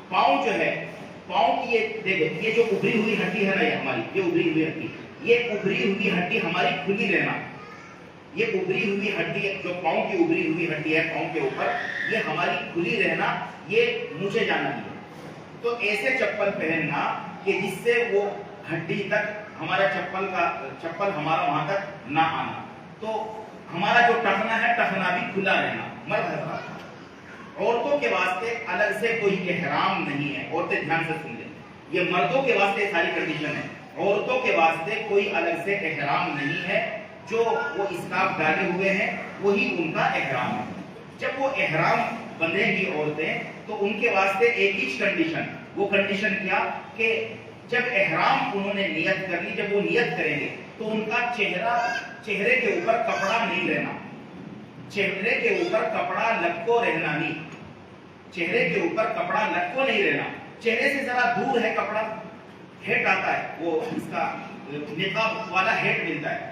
پاؤں جو ہے، پاؤں کی یہ دیکھو، یہ جو ابری ہوئی ہڈی ہے نا، یہ ہماری یہ ابری ہوئی ہڈی، یہ ابری ہوئی ہڈی ہماری کھلی رہنا، یہ ابری ہوئی ہڈی جو پاؤں کی ابری ہوئی ہڈی ہے پاؤں کے اوپر، یہ ہماری کھلی رہنا، یہ نیچے جانا نہیں ہے۔ تو ایسے چپل پہننا کہ جس سے وہ ہڈی تک ہمارا چپل ہمارا وہاں تک نہ آنا، تو ہمارا جو ٹخنا ہے ٹخنا بھی کھلا رہنا۔ مرد حضرات عورتوں کے واسطے الگ سے کوئی احرام نہیں ہے، عورتیں دھیان سے سن لیں، یہ مردوں کے واسطے ساری کنڈیشن ہے، عورتوں کے واسطے کوئی الگ سے احرام نہیں ہے، جو وہ اسکارف ڈالے ہوئے ہیں وہی ان کا احرام ہے۔ جب وہ احرام بندھیں گی عورتیں تو ان کے واسطے ایک ہی کنڈیشن، وہ کنڈیشن کیا کہ جب احرام انہوں نے نیت کر لی، جب وہ نیت کریں گے تو ان کا چہرے کے اوپر کپڑا نہیں رہنا، چہرے کے اوپر کپڑا لٹکو رہنا نہیں، چہرے کے اوپر کپڑا لٹکو نہیں رہنا، چہرے سے ذرا دور ہے کپڑا، ہیٹ آتا ہے، وہ اس کا نقاب والا ہیٹ ملتا ہے،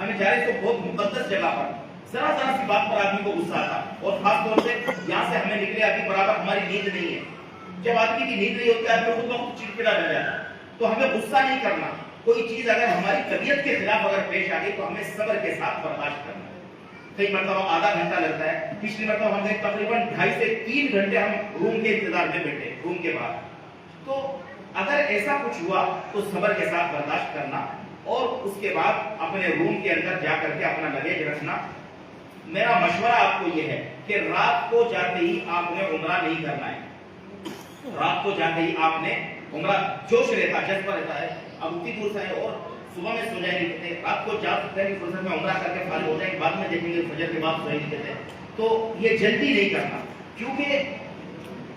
ہمیں جا رہے تو بہت مقدس جگہ پر ذرا ذرا سی بات پر آدمی کو غصہ آتا، اور خاص طور سے یہاں سے ہمیں نکلے ابھی برابر ہماری نیند نہیں ہے، جب آدمی کی نیند نہیں ہوتی آدمی خود بخود چڑچڑا رہ جاتا، تو ہمیں غصہ نہیں کرنا، کوئی چیز اگر ہماری طبیعت کے خلاف اگر پیش آ گئی تو ہمیں صبر کے ساتھ برداشت کرنا۔ کئی مرتبہ آدھا گھنٹہ لگتا ہے، پچھلی مرتبہ ہم نے تقریباً 2.5 سے 3 گھنٹے ہم روم کے انتظار میں بیٹھے، روم کے بعد۔ تو اگر ایسا کچھ ہوا تو صبر کے ساتھ برداشت کرنا، اور اس کے بعد اپنے روم کے اندر جا کر کے اپنا لگیج رکھنا۔ میرا مشورہ آپ کو یہ ہے کہ رات کو جاتے ہی آپ نے عمرہ نہیں کرنا ہے، رات کو جاتے ہی آپ نے عمرہ، جوش رہتا ہے، جذبہ رہتا ہے، اب اتنی دور سے آئے اور صبح میں سو جائیں گے، رات کو جا سکتے ہیں کہ فرصت میں عمرہ کر کے فارغ ہو جائیں گے، بعد میں دیکھیں گے فجر کے بعد سوئیں گے، تو یہ جلدی نہیں کرنا، کیونکہ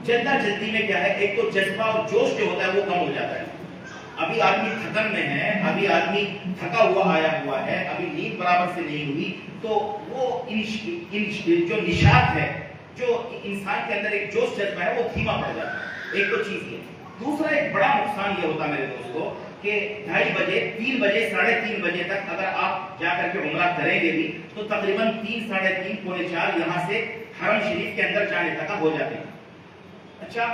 جلدی میں کیا ہے، ایک تو جذبہ اور جوش جو ہوتا ہے وہ کم ہو جاتا ہے۔ ابھی آدمی تھکن میں ہے، ابھی آدمی تھکا ہوا آیا ہوا ہے، ابھی نیند برابر سے نہیں ہوئی، تو وہ جو نشاط ہے، جو انسان کے اندر ایک جوش جذبہ ہے وہ دھیما پڑ جاتا ہے۔ ایک تو چیز یہ، دوسرا ایک بڑا نقصان یہ ہوتا ہے میرے دوستو کہ 2:30 بجے 3 بجے 3:30 بجے تک اگر آپ جا کر کے عمرہ کریں گے بھی تو تقریباً 3 ساڑھے 3 پونے 4 یہاں سے حرم شریف کے اندر جانے تک ہو جاتے ہیں۔ اچھا،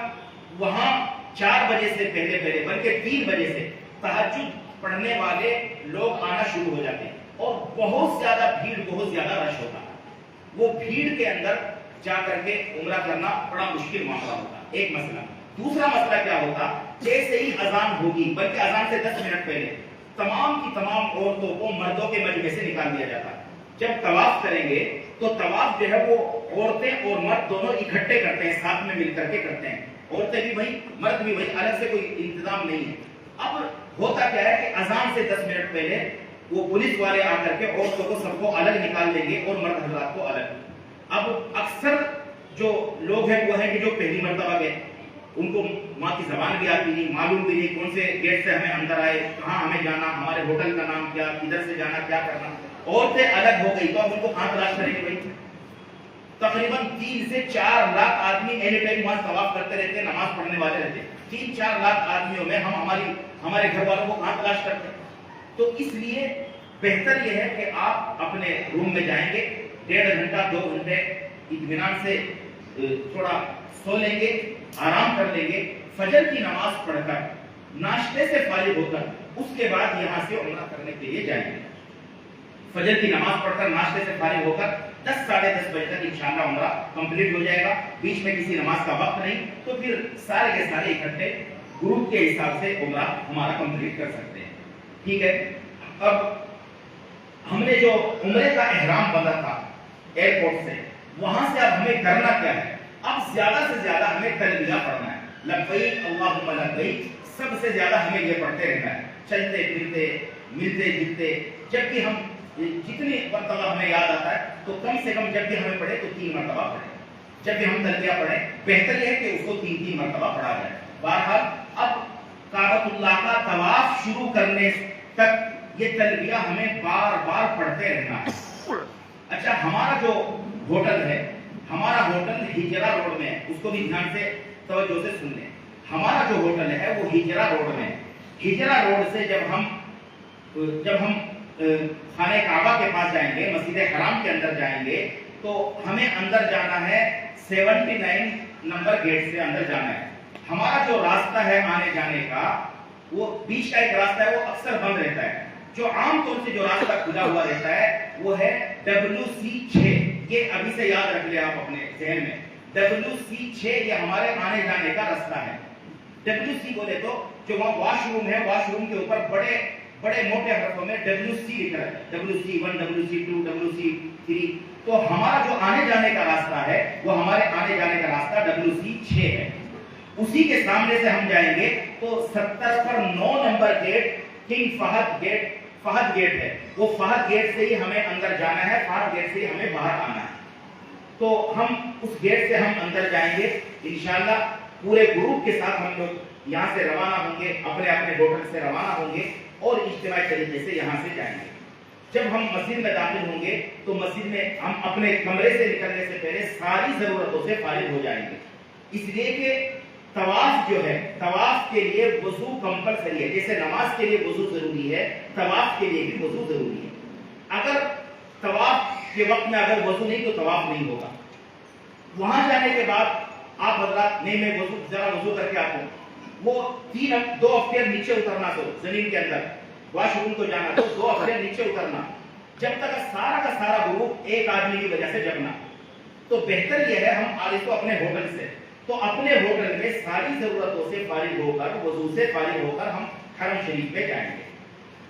وہاں 4 بجے سے پہلے بلکہ 3 بجے سے تہجد پڑھنے والے لوگ آنا شروع ہو جاتے ہیں، اور بہت زیادہ رش ہوتا ہے، وہ بھیڑ کے اندر جا کر کے عمرہ کرنا بڑا مشکل معاملہ ہوتا ہے، ایک مسئلہ۔ دوسرا مسئلہ کیا ہوتا، جیسے ہی اذان ہوگی، بلکہ اذان سے 10 منٹ پہلے تمام کی تمام عورتوں کو مردوں کے مجمع سے نکال دیا جاتا ہے۔ جب طواف کریں گے تو طواف جو ہے وہ عورتیں اور مرد دونوں اکٹھے کرتے ہیں، ساتھ میں مل کر کے کرتے ہیں، عورتیں بھی وہی مرد بھی وہی، الگ سے کوئی انتظام نہیں ہے۔ اب ہوتا کیا ہے کہ اذان سے 10 منٹ پہلے وہ پولیس والے آ کر کے عورتوں کو سب کو الگ نکال دیں گے اور مرد حضرات کو الگ۔ اب اکثر جو لوگ ہیں وہ ہیں کہ جو پہلی مرتبہ گئے، ان کو وہاں کی زبان بھی آتی نہیں، معلوم بھی نہیں کون سے گیٹ سے ہمیں اندر آئے، کہاں ہمیں جانا، ہمارے ہوٹل کا نام کیا، کدھر سے جانا، کیا کرنا۔ عورتیں الگ ہو گئی تو اب ان کو کہاں تلاش کریں گے بھائی؟ تقریباً 3 سے 4 لاکھ آدمی اینی ٹائم وہاں طواف کرتے رہتے ہیں، نماز پڑھنے والے رہتے ہیں۔ 3-4 لاکھ آدمیوں میں ہم ہمارے گھر والوں کو کہاں تلاش کرتے ہیں؟ تو اس لیے بہتر یہ ہے کہ آپ اپنے روم میں جائیں گے، 1.5 گھنٹہ 2 گھنٹے اطمینان سے تھوڑا سو لیں گے، آرام کر لیں گے، فجر کی نماز پڑھ کر ناشتے سے فارغ ہو کر اس کے بعد یہاں سے عمرہ کرنے کے لیے جائیں گے۔ فجر کی نماز پڑھ کر ناشتے سے فارغ ہو کر 10 ساڑھے 10 بجے تک انشاءاللہ عمرہ کمپلیٹ ہو جائے گا، بیچ میں کسی نماز کا وقت نہیں، تو پھر سارے کے سارے اکٹھے گروپ کے حساب سے عمرہ ہمارا کمپلیٹ کر سکتے ہیں۔ ٹھیک ہے، اب ہم نے جو عمرے کا احرام باندھا تھا ایئرپورٹ سے، وہاں سے اب ہمیں کرنا کیا ہے؟ اب زیادہ سے زیادہ ہمیں تلبیہ پڑھنا ہے، لبیک اللہم لبیک، سب سے زیادہ ہمیں یہ پڑھتے رہنا ہے، چلتے پھرتے ملتے جلتے، جب بھی ہم جتنی مرتبہ ہمیں یاد آتا ہے تو کم سے کم جب بھی ہمیں پڑھے تو 3 مرتبہ پڑھیں، جب بھی ہم تلبیہ پڑھیں بہتر یہ ہے کہ اس کو 3 مرتبہ پڑھا جائے۔ بہرحال اب کعبۃ اللہ کا طواف شروع کرنے تک یہ تلبیہ ہمیں بار بار پڑھتے رہنا ہے۔ اچھا، ہمارا جو ہوٹل ہے، ہمارا ہوٹل ہجرا روڈ میں ہے، اس کو بھی دھیان سے توجہ سے سن لیں۔ ہمارا جو ہوٹل ہے وہ ہجرا روڈ میں ہے۔ ہجرا روڈ سے جب ہم خانہ کعبہ کے پاس جائیں گے، مسجد حرام کے اندر جائیں گے، تو ہمیں اندر جانا ہے 79 نمبر گیٹ سے اندر جانا ہے۔ ہمارا جو راستہ ہے آنے جانے کا، وہ بیچ کا ایک راستہ ہے، وہ اکثر بند رہتا ہے۔ جو عام طور سے جو راستہ کھلا ہوا رہتا ہے وہ ہے WC6، یہ ابھی سے یاد رکھ لیں آپ اپنے ذہن میں، WC6 یہ ہمارے آنے جانے کا راستہ ہے۔ WC بولے تو جو وہاں واش روم ہے، واش روم کے اوپر بڑے موٹے حرفوں میں WC لکھا ہے، WC1 WC2 WC3۔ تو ہمارا جو آنے جانے کا راستہ ہے وہ ہمارے آنے جانے کا راستہ WC6 ہے۔ اسی کے سامنے سے ہم جائیں گے تو 70 پر 9 نمبر گیٹ کنگ فہد گیٹ ہے، وہ فہد گیٹ سے ہی ہمیں اندر جانا ہے، فہد گیٹ سے ہی ہمیں باہر آنا ہے۔ تو ہم اس گیٹ سے ہم اندر جائیں گے انشاءاللہ، پورے گروپ کے ساتھ ہم لوگ یہاں سے روانہ ہوں گے، اپنے اپنے ہوٹل سے روانہ ہوں گے اور اجتماعی طریقے سے یہاں سے جائیں گے۔ جب ہم مسجد میں داخل ہوں گے تو مسجد میں ہم اپنے کمرے سے نکلنے سے پہلے ساری ضرورتوں سے فارغ ہو جائیں گے، اس لیے کہ طواف جو ہے، طواف کے لیے وضو کمپلسری ہے، جیسے نماز کے لیے وضو ضروری ہے، طواف کے لیے بھی وضو ضروری ہے۔ اگر طواف کے وقت میں اگر وضو نہیں تو طواف نہیں ہوگا. وہاں جانے کے بعد آپ حضرات نہیں میں ذرا وضو کر کے آتا ہوں, وہ 2 ہفتے نیچے اترنا تو زمین کے اندر واش روم کو جانا تو 2 ہفتے نیچے اترنا, جب تک سارا کا سارا گروپ ایک آدمی کی وجہ سے جگنا. تو بہتر یہ ہے ہم آ تو اپنے ہوٹل سے, تو اپنے ہوٹل میں ساری ضرورتوں سے فارغ ہو کر وضو سے فارغ ہو کر ہم حرم شریف میں جائیں گے.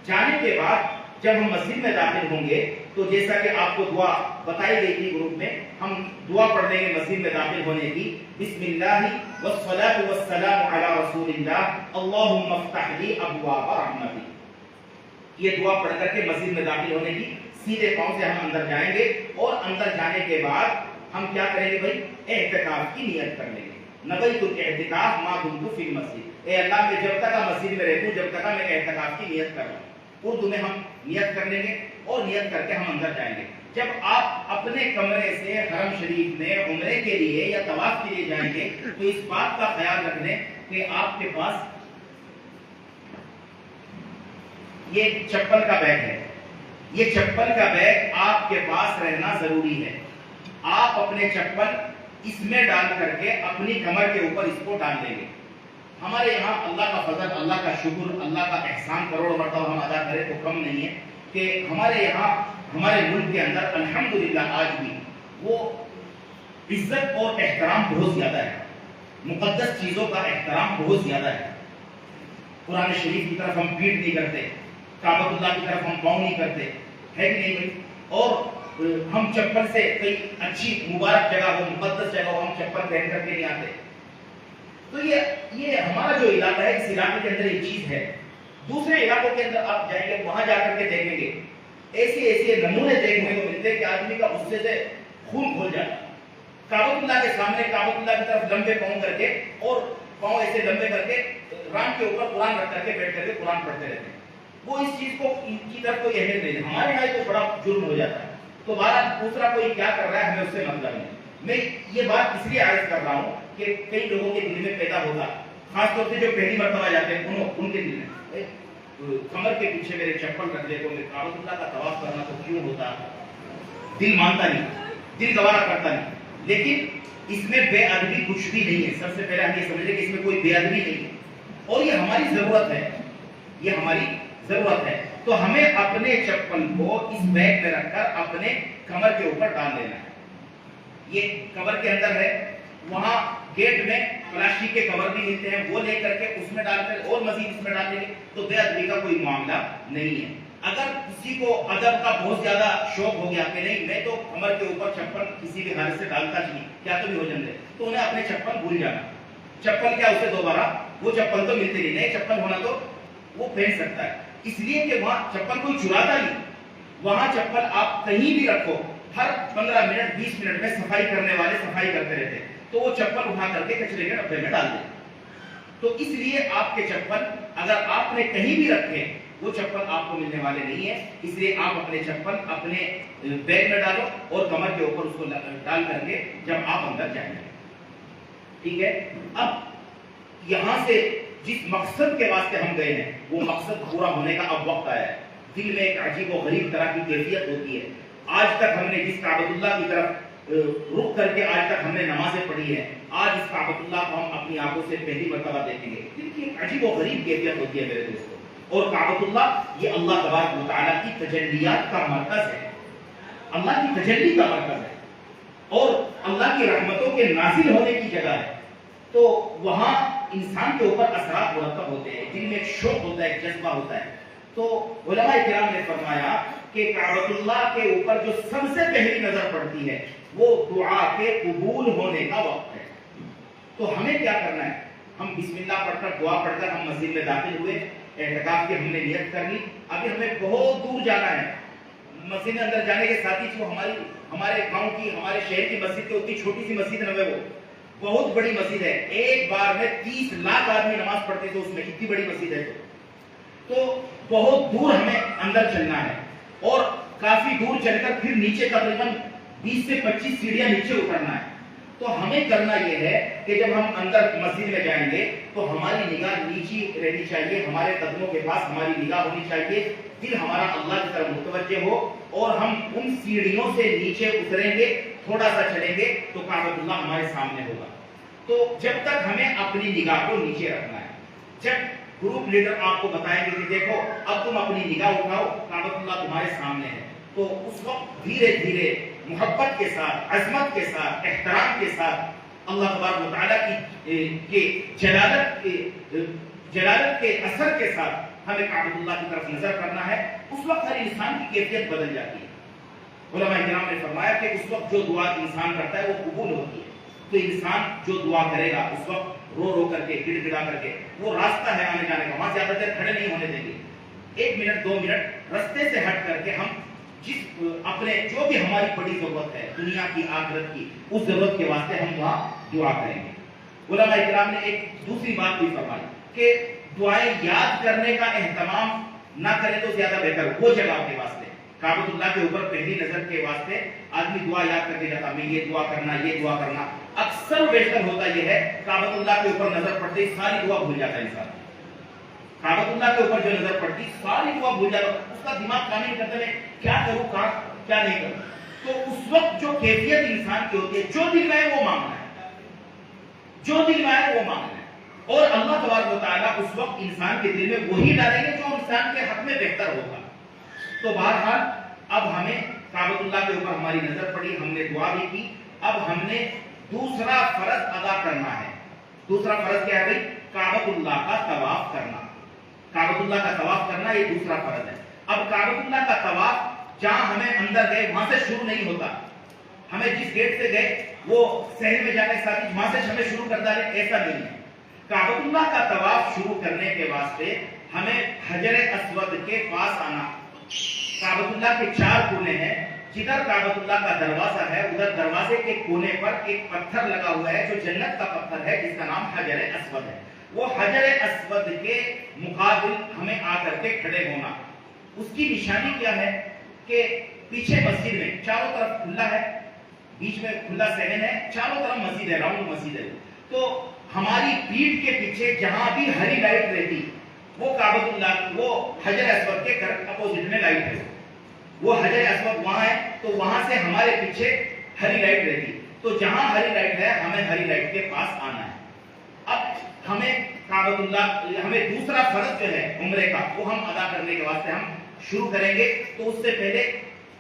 جانے کے بعد جب ہم مسجد میں داخل ہوں گے تو جیسا کہ آپ کو دعا بتائی گئی تھی گروپ میں, ہم دعا پڑھ لیں گے مسجد میں داخل ہونے کی, بسم اللہ والصلاۃ والسلام علی رسول اللہ اللہم افتح لی ابواب رحمتی. یہ دعا پڑھ کر کے مسجد میں داخل ہونے کی سیدھے پاؤں سے ہم اندر جائیں گے, اور اندر جانے کے بعد ہم کیا کریں گے بھائی, اعتکاف کی نیت کر لیں گے. نویت الاعتکاف ما دمت فی المسجد, اے اللہ میں جب تک مسجد میں رہتا ہوں جب تک میں اعتکاف کی نیت کر رہا ہوں. اردو میں ہم نیت کر لیں گے اور نیت کر کے ہم اندر جائیں گے. جب آپ اپنے کمرے سے حرم شریف میں عمرے کے لیے یا طواف کے لیے جائیں گے تو اس بات کا خیال رکھ لیں کہ آپ کے پاس یہ چپل کا بیگ ہے. یہ چپل کا بیگ آپ کے پاس رہنا ضروری ہے. آپ اپنے چپل اس میں ڈال کر کے اپنی کمر کے اوپر اس کو ڈال دیں گے. ہمارے یہاں اللہ کا فضل, اللہ کا شکر, اللہ کا احسان کروڑ مرتبہ ہم ادا کریں تو کم نہیں ہے کہ ہمارے یہاں ہمارے ملک کے اندر الحمدللہ آج بھی وہ عزت اور احترام بہت زیادہ ہے. مقدس چیزوں کا احترام بہت زیادہ ہے. قرآن شریف کی طرف ہم پیٹ نہیں کرتے, کعبۃ اللہ کی طرف ہم پاؤں نہیں کرتے, ہے کہ نہیں بھائی؟ اور ہم چپل سے کئی اچھی مبارک جگہ ہو, مقدس جگہ ہو, ہم چپل پہن کر کے نہیں آتے. تو یہ ہمارا جو علاقہ ہے اس علاقے کے اندر یہ چیز ہے. دوسرے علاقوں کے اندر آپ جائیں گے وہاں جا کر کے دیکھیں گے ایسے نمونے دیکھنے کو ملتے ہیں کہ آدمی کا غصے سے خون کھول جاتا. کعبۃ اللہ کے سامنے کعبۃ اللہ کی طرف لمبے پاؤں کر کے اور پاؤں ایسے لمبے کر کے رام کے اوپر قرآن رکھ کر کے بیٹھ کر کے قرآن پڑھتے رہتے ہیں. وہ اس چیز کو ان کی طرف کوئی اہمیت نہیں ہے. ہمارے یہاں تو بڑا جرم ہو جاتا ہے. تو بہرحال دوسرا کوئی کیا کر رہا ہے ہمیں اس سے مطلب نہیں. میں یہ بات اس لیے عرض کر رہا ہوں کہ کئی لوگوں کے دل میں پیدا ہوگا, خاص طور سے جو پہلی مرتبہ جاتے ہیں ان کے دل میں کمر کے پیچھے میرے چپل رکھ دے تو میں کعبۃ اللہ کا طواف کرنا تو کیوں ہوتا, دل مانتا نہیں, دل گوارا کرتا نہیں. لیکن اس میں بے ادبی کچھ بھی نہیں ہے. سب سے پہلے ہم یہ سمجھیں کہ اس میں کوئی بے ادبی نہیں ہے اور یہ ہماری ضرورت ہے, یہ ہماری ضرورت ہے. تو ہمیں اپنے چپل کو اس بیگ میں رکھ کر اپنے کمر کے اوپر ڈال دینا ہے. یہ کور کے اندر ہے, وہاں گیٹ میں پلاسٹک کے کور بھی ملتے ہیں, وہ لے کر کے اس میں ڈال کر اور مزید اس میں ڈال دیں گے تو بے ادبی کا کوئی معاملہ نہیں ہے. اگر کسی کو ادب کا بہت زیادہ شوق ہو گیا کہ نہیں میں تو کمر کے اوپر چپل کسی بھی حالت سے ڈالتا نہیں, کیا تو بھی ہو جاتے, تو انہیں اپنے چپل بھول جانا. چپل کیا اسے دوبارہ وہ چپل تو ملتی نہیں, نئے چپل ہونا تو وہ پہن سکتا ہے. اس لیے کہ وہاں چپل کوئی چراتا نہیں, وہاں چپل آپ کہیں بھی رکھو, ہر 15 منٹ 20 منٹ میں صفائی کرنے والے صفائی کرتے رہتے ہیں, تو وہ چپل اٹھا کر کے کچرے کے ڈبے میں ڈال دیں. تو اس لیے آپ کے چپل اگر آپ نے کہیں بھی رکھے وہ چپل آپ کو ملنے والے نہیں ہیں. اس لیے آپ اپنے چپل اپنے بیگ میں ڈالو اور کمر کے اوپر اس کو ڈال کر کے جب آپ اندر جائیں گے, ٹھیک ہے. اب یہاں سے جس مقصد کے واسطے ہم گئے ہیں وہ مقصد پورا ہونے کا اب وقت آیا ہے. دل میں ایک عجیب و غریب طرح کی کیفیت ہوتی ہے. آج تک ہم نے جس کعبۃ اللہ کی طرف رخ کر کے آج تک ہم نے نمازیں پڑھی ہیں, آج اس کعبۃ اللہ کو ہم اپنی آنکھوں سے پہلی مرتبہ دیکھیں گے. دل کی ایک عجیب و غریب کیفیت ہوتی ہے میرے دوستوں. اور کعبۃ اللہ یہ اللہ تبارک و تعالیٰ کی تجلیات کا مرکز ہے, اللہ کی تجلی کا مرکز ہے اور اللہ کی رحمتوں کے نازل ہونے کی جگہ ہے. تو وہاں انسان کے اوپر اثرات مرتب ہوتے ہیں, دل میں ایک شوق ہوتا ہے, ایک جذبہ ہوتا ہے. تو علماء کرام نے فرمایا کہ کعبۃ اللہ کے اوپر جو سب سے پہلی نظر پڑتی ہے وہ دعا کے قبول ہونے کا وقت ہے. تو ہمیں کیا کرنا ہے, ہم بسم اللہ پڑھ کر دعا پڑھ کر ہم مسجد میں داخل ہوئے, اعتکاف کی ہم نے نیت کر لی. ابھی ہمیں بہت دور جانا ہے. مسجد میں اندر جانے کے ساتھ ہی ہمارے گاؤں کی ہمارے شہر کی مسجد کی اتنی چھوٹی سی مسجد نہ وہ بہت بڑی مسجد ہے. ایک بار میں 30 لاکھ آدمی نماز پڑھتے تھے اس میں, اتنی بڑی مسجد ہے. تو بہت دور ہمیں اندر چلنا ہے اور کافی دور چل کر پھر نیچے تقریباً 20 سے 25 سیڑھیاں نیچے اترنا ہے. تو ہمیں کرنا یہ ہے کہ جب ہم اندر مسجد میں جائیں گے تو ہماری نگاہ نیچی رہنی چاہیے, ہمارے قدموں کے پاس ہماری نگاہ ہونی چاہیے دل ہمارا اللہ کی طرف متوجہ ہو اور ہم ان سیڑھیوں سے نیچے اتریں گے، تھوڑا سا چلیں گے تو کعبۃ اللہ ہمارے سامنے ہوگا۔ تو جب تک ہمیں اپنی نگاہ کو نیچے رکھنا ہے، جب گروپ لیڈر آپ کو بتائیں گے کہ دیکھو اب تم اپنی نگاہ اٹھاؤ، کعبۃ اللہ تمہارے سامنے ہے، تو اس وقت دھیرے دھیرے محبت کے ساتھ، عظمت کے ساتھ، احترام کے ساتھ اللہ تبارک و تعالیٰ کی جلالت کے اثر کے ساتھ ہمیں کعبۃ اللہ کی طرف نظر کرنا ہے۔ اس وقت ہر انسان کی کیفیت بدل جاتی ہے۔ علماء کرام نے فرمایا کہ اس وقت جو دعا انسان کرتا ہے وہ قبول ہوتی ہے۔ تو انسان جو دعا کرے گا اس وقت رو رو کر کے، گڑ گڑا کر کے، وہ راستہ ہے آنے جانے کا، وہاں زیادہ دیر کھڑے نہیں ہونے دیں گے۔ 1 منٹ 2 منٹ راستے سے ہٹ کر کے ہم اپنے جو بھی ہماری بڑی ضرورت ہے دنیا کی آخرت کی، اس ضرورت کے واسطے ہم وہاں دعا کریں گے۔ علماء کرام نے ایک دوسری بات بھی فرمائی کہ دعائیں یاد کرنے کا اہتمام نہ کریں تو زیادہ بہتر، وہ جگہ کے واسطے کعبۃ اللہ کے اوپر پہلی نظر کے واسطے آدمی دعا یاد کر کے جاتا، میں یہ دعا کرنا، یہ دعا کرنا۔ اکثر بہتر ہوتا یہ ہے کعبۃ اللہ کے اوپر نظر پڑتے ہی ساری دعا بھول جاتا ہے انسان۔ کعبۃ اللہ کے اوپر جو نظر پڑتی ساری دعا بھول جاتا، اس کا دماغ کام نہیں کرتا میں کیا کروں کیا نہیں کروں۔ تو اس وقت جو کیفیت انسان کی ہوتی ہے، جو دل میں ہے وہ مانگنا ہے، جو دل میں ہے وہ مانگنا ہے، اور اللہ تبارک و تعالیٰ اس وقت انسان کے دل میں وہی ڈالیں گے جو انسان کے حق میں بہتر ہوگا۔ تو بہرحال اب ہمیں کعبۃ اللہ کے اوپر ہماری نظر پڑی، ہم نے دعا بھی کی، اب ہم نے دوسرا فرض ادا کرنا ہے۔ دوسرا فرض کیا ہے بھائی؟ کعبۃ اللہ کا طواف کرنا۔ کعبۃ اللہ کا طواف کرنا یہ دوسرا فرض ہے۔ اب کعبۃ اللہ کا طواف جہاں ہمیں اندر گئے وہاں سے شروع نہیں ہوتا، ہمیں جس گیٹ سے گئے وہ شہر میں جانے کے ساتھ وہاں سے ہمیں شروع کر ڈالے، ایسا نہیں ہے۔ کعبۃ اللہ کا طواف شروع کرنے کے واسطے ہمیں حجر اسود کے پاس آنا۔ کعبۃ اللہ کے 4 کونے ہیں، جدھر کعبۃ اللہ کا دروازہ ہے ادھر دروازے کے کونے پر ایک پتھر لگا ہوا ہے جو جنت کا پتھر ہے، جس کا نام حجر اسود ہے۔ وہ حجر اسود کے مقابل ہمیں آ کر کے کھڑے ہونا۔ اس کی نشانی کیا ہے کہ پیچھے مسجد میں چاروں طرف کھلا ہے، بیچ میں کھلا صحن ہے، چاروں طرف مسجد ہے، راؤنڈ مسجد ہے۔ تو ہماری پیٹھ کے پیچھے جہاں بھی ہری لائٹ رہتی وہ کعبۃ اللہ، وہ حجر اسود کے کریکٹ اپوزٹ میں لائٹ ہے، وہ حجر اسود وہاں ہے، تو وہاں سے ہمارے پیچھے ہری لائٹ رہتی، تو جہاں ہری لائٹ ہے ہمیں ہری لائٹ کے پاس آنا ہے۔ اب ہمیں کعبۃ اللہ، ہمیں دوسرا فرض جو ہے عمرے کا وہ ہم ادا کرنے کے واسطے ہم شروع کریں گے، تو اس سے پہلے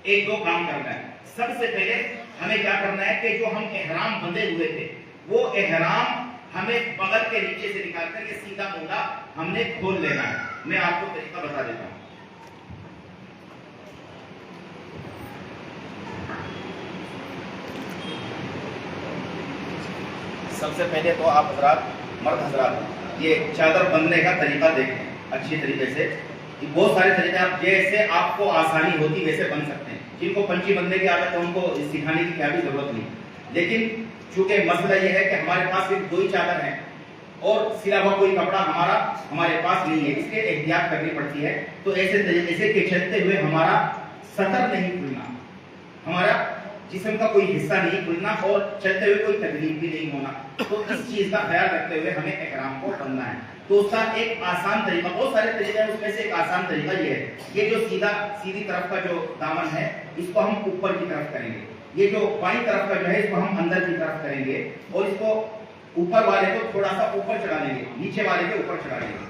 1-2 کام کرنا ہے۔ سب سے پہلے ہمیں کیا کرنا ہے کہ جو ہم احرام بندھے ہوئے تھے وہ احرام ہمیں بغل کے نیچے سے نکال کر یہ سیدھا موڑا ہم نے کھول لینا ہے۔ میں آپ کو طریقہ بتا دیتا ہوں۔ سب سے پہلے تو آپ حضرات، مرد حضرات، یہ چادر بندھنے کا طریقہ دیکھیں اچھی طریقے سے۔ بہت سارے طریقے آپ جیسے آپ کو آسانی ہوتی ویسے بن سکتے ہیں۔ جن کو پنچی بندھنے کی عادت ہے ان کو سکھانے کی کیا بھی ضرورت نہیں، لیکن چونکہ مسئلہ یہ ہے کہ ہمارے پاس صرف 2 ہی چادر ہیں اور سلا ہوا کوئی کپڑا ہمارے پاس نہیں ہے، اس لیے احتیاط کرنی پڑتی ہے۔ تو ایسے طریقے سے کہ چلتے ہوئے ہمارا سطر نہیں کھلنا، ہمارا جسم کا کوئی حصہ نہیں کھلنا اور چلتے ہوئے کوئی تکلیف بھی نہیں ہونا، تو اس چیز کا خیال رکھتے ہوئے ہمیں احرام کو بننا ہے۔ تو اس کا ایک آسان طریقہ، بہت سارے طریقے ہیں، اس میں سے ایک آسان طریقہ یہ ہے، یہ جو سیدھی طرف کا جو دامن ہے اس کو ہم اوپر کی طرف کریں گے، یہ جو بائیں طرف کا جو ہے اس کو ہم اندر کی طرف کریں گے، اور اس کو اوپر والے کو تھوڑا سا اوپر چڑھا لیں گے، نیچے والے کے اوپر چڑھا لیں گے،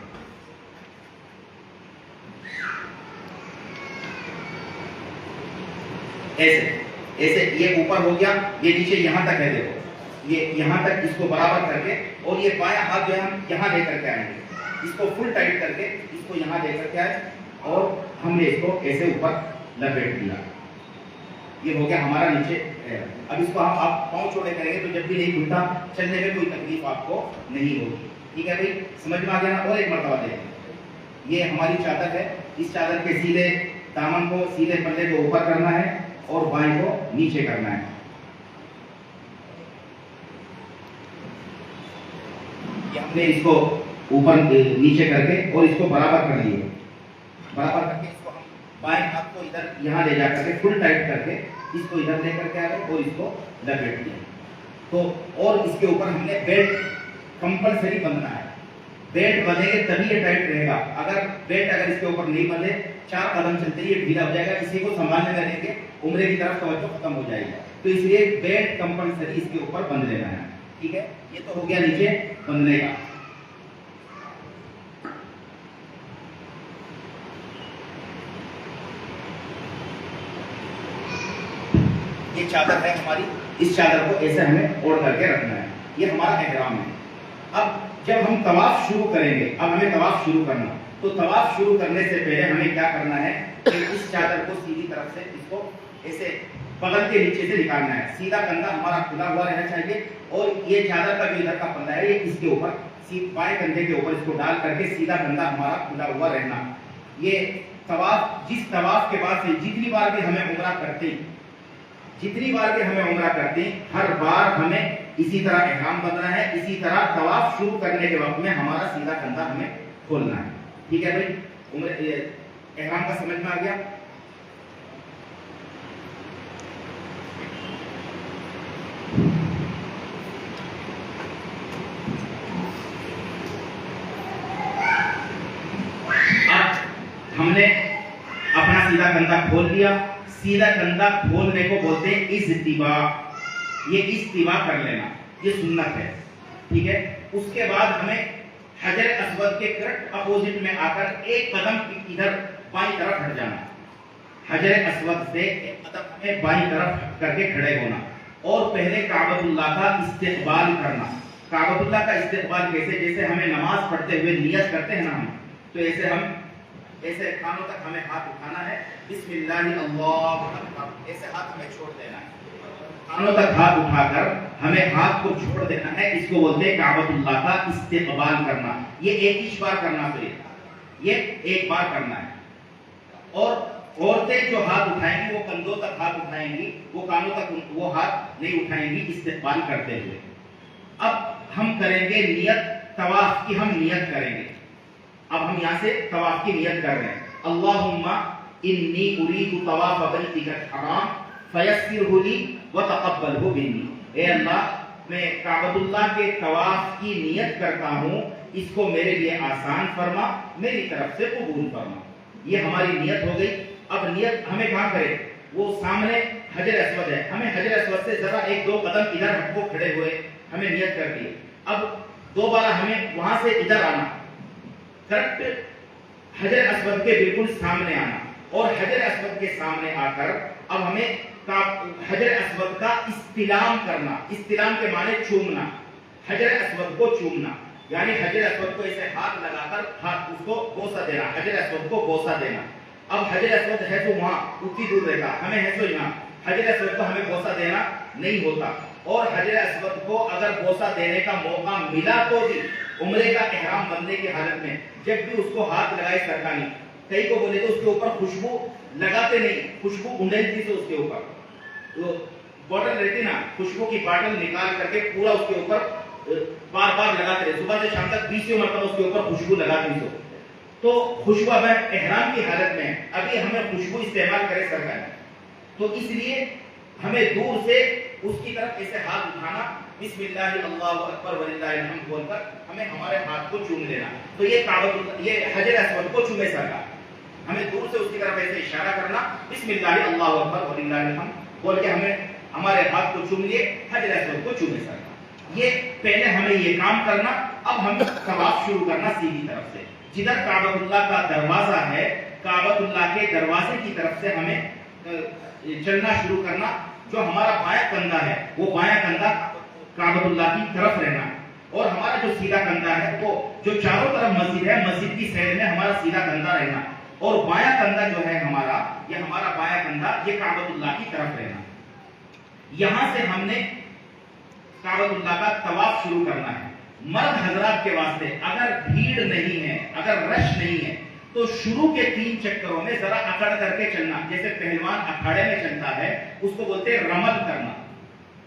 ایسے یہ اوپر ہو گیا، یہ نیچے یہاں تک ہے، دیکھو یہ یہاں تک، اس کو برابر کر کے، اور یہ بایاں ہاتھ جو ہے ہم یہاں لے کر کے آئیں گے، اس کو فل ٹائٹ کر کے اس کو یہاں لے کر کے آئے اور ہم نے اس کو ایسے اوپر لپیٹ دیا، یہ ہو گیا ہمارا نیچے۔ اب اس کو آپ پاؤں چھوڑے کریں گے تو جب بھی نہیں کھلتا، چلنے میں کوئی تکلیف آپ کو نہیں ہوگی، ٹھیک ہے بھائی، سمجھ میں آ گیا نا؟ اور ایک مرتبہ دیکھیں، یہ ہماری چادر ہے، اس چادر کے سیدھے دامن کو، سیدھے پلے کو اوپر کرنا ہے اور بائیں کو نیچے کرنا ہے۔ ہم نے اس کو اوپر نیچے کر کے اور اس کو برابر کر لیے، برابر کر کے اس کو ہم بائیں ہاتھ کو ادھر یہاں لے جا کر کے فل ٹائٹ کر کے اس کو ادھر لے کر کے آ گئے اور اس کو لپیٹ دیا۔ تو اور اس کے اوپر ہم نے بیلٹ کمپلسری بننا ہے، بیلٹ بندھیں گے تبھی یہ ٹائٹ رہے گا. اگر اس کے اوپر نہیں بندھے 4 قدم چلتے ہی یہ ڈھیلا ہو جائے گا. اسی کو سنبھالنے لگیں گے عمرے کی طرف توجہ ختم ہو جائے گی. تو اس لیے بیلٹ کمپلسری اس کے اوپر بندھ لینا ہے. ٹھیک ہے, یہ تو ہو گیا نیچے بندھنے کا. یہ چادر ہے ہماری, اس چادر کو ایسے ہمیں اوڑھ کر کے رکھنا ہے. یہ ہمارا احرام ہے. اب جب ہم طواف شروع کریں گے, اب ہمیں طواف شروع کرنا, تو طواف شروع کرنے سے پہلے ہمیں کیا کرنا ہے کہ اس چادر کو سیدھی طرف سے اس کو ایسے بغل کے نیچے سے نکالنا ہے. سیدھا کندھا ہمارا کھلا ہوا رہنا چاہیے, اور یہ چادر کا جو ادھر کا پلڑا ہے یہ اس کے اوپر بائیں کندھے کے اوپر اس کو ڈال کر کے سیدھا کندھا ہمارا کھلا ہوا رہنا. یہ طواف, جس طواف کے بعد سے جتنی بار بھی ہمیں عمرہ کرتے ہیں, ہر بار ہمیں اسی طرح احرام بندھنا ہے. اسی طرح طواف شروع کرنے کے وقت میں ہمارا سیدھا کندھا ہمیں کھولنا ہے. ٹھیک ہے بھائی, احرام کا سمجھ میں آ گیا. ہم نے اپنا سیدھا کندھا کھول لیا. سیدھا کندھا کھولنے کو بولتے ہیں استوا. یہ استوا کر لینا, یہ سنت ہے. ٹھیک ہے, اس کے بعد ہمیں حجر اسود کے کریکٹ اپوزٹ میں آ کر ایک قدم ادھر بائیں طرف ہٹ جانا. حجر اسود سے ایک قدم ہمیں بائیں طرف ہٹ کر کے کھڑے ہونا, اور پہلے کعبۃ اللہ کا استقبال کرنا. کعبۃ اللہ کا استقبال کیسے, جیسے ہمیں نماز پڑھتے ہوئے نیت کرتے ہیں نا ہم, تو ایسے کانوں تک ہمیں ہاتھ اٹھانا ہے. بسم اللہ اللہ اکبر, ایسے ہاتھ ہمیں چھوڑ دینا ہے. کانوں تک ہاتھ اٹھا کر ہمیں ہاتھ کو چھوڑ دینا ہے. اس کو بولتے ہیں کعبۃ اللہ کا استقبال کرنا. یہ ایک ہی بار کرنا ہے, یہ ایک بار کرنا ہے. اور عورتیں جو ہاتھ اٹھائیں گی وہ کندھوں تک ہاتھ اٹھائیں گی, وہ کانوں تک وہ ہاتھ نہیں اٹھائیں گی استقبال کرتے ہوئے. اب ہم کریں گے نیت, طواف کی ہم نیت کریں گے. اب ہم یہاں سے طواف کی نیت کر رہے ہیں. اللہم انی ارید طواف بیتک الحرام فیسرہ لی وتقبلہ منی. اے اللہ, میں کعبۃ اللہ کے طواف کی نیت کرتا ہوں, اس کو میرے لیے آسان فرما, میری طرف سے قبول فرما. یہ ہماری نیت ہو گئی. اب نیت ہمیں کہاں کرے, وہ سامنے حجر اسود ہے, ہمیں حجر اسود سے ذرا 1-2 قدم ادھر ہٹ کو کھڑے ہوئے, ہمیں نیت کر دی. اب دوبارہ ہمیں وہاں سے ادھر آنا, کریکٹ حجر اسود کے بالکل سامنے آنا, اور حجر اسود کے سامنے آ کر اب ہمیں حجر اسود کا استلام کرنا. استلام کے معنی چومنا, حجر اسود کو چومنا, یعنی حجر اسود کو ایسے ہاتھ لگا کر ہاتھ اس کو بوسہ دینا, حجر اسود کو بوسہ دینا. اب حجر اسود ہے تو وہاں اتنی دور رہتا, ہمیں ہے تو یہاں. حجر اسود کو ہمیں بوسہ دینا نہیں ہوتا, اور حجر اسود کو اگر بوسہ دینے کا موقع ملا تو بھی عمرے کا احرام بندنے کی حالت میں جب بھی اس کو ہاتھ لگائے سرکاری, کئی کو بولے تو اس کے اوپر خوشبو لگاتے نہیں, خوشبو اونڈلتی سے اس کے اوپر بوٹل رہتی نا, خوشبو کی باٹل نکال کر کے پورا اس کے اوپر بار بار لگاتے رہے, صبح سے شام تک 20 مرتبہ اس کے اوپر خوشبو لگاتی ہو. تو خوشبو اب احرام کی حالت میں ابھی ہمیں خوشبو استعمال کرے سرکاری, تو اس لیے ہمیں دور سے اس کی طرف ایسے ہاتھ اٹھانا, بسم اللہ اللہ اکبر وللہ الحمد بول کر ہمیں ہمارے ہاتھ کو چوم لینا. تو یہ حجر اسود کو چومے سرکار, ہمیں دور سے اس کی طرف ایسے اشارہ کرنا, بسم اللہ اللہ اکبر وللہ الحمد بول کے ہمیں ہمارے ہاتھ کو چوم لیے, حجر اسود کو چومے سرکار. یہ پہلے ہمیں یہ کام کرنا. اب ہم طواف شروع کرنا سیدھی طرف سے, جدھر کعبۃ اللہ کا دروازہ ہے, کعبۃ اللہ کے دروازے کی طرف سے ہمیں چلنا شروع کرنا. جو ہمارا بایاں کندھا ہے وہ بایاں کندھا کعبۃ اللہ کی طرف رہنا, اور ہمارا جو سیدھا کندھا ہے وہ جو چاروں طرف مسجد ہے, مسجد کی سیر میں ہمارا سیدھا کندھا رہنا, اور بایاں کندھا جو ہے ہمارا, یہ ہمارا بایاں کندھا یہ کعبۃ اللہ کی طرف رہنا. یہاں سے ہم نے کعبۃ اللہ کا طواف شروع کرنا ہے. مرد حضرات کے واسطے اگر بھیڑ نہیں ہے, اگر رش نہیں ہے, تو شروع کے 3 چکروں میں ذرا اکڑ کر کے چلنا. جیسے پہلوان اکھاڑے میں چلتا ہے, اس کو بولتے ہیں رمل کرنا,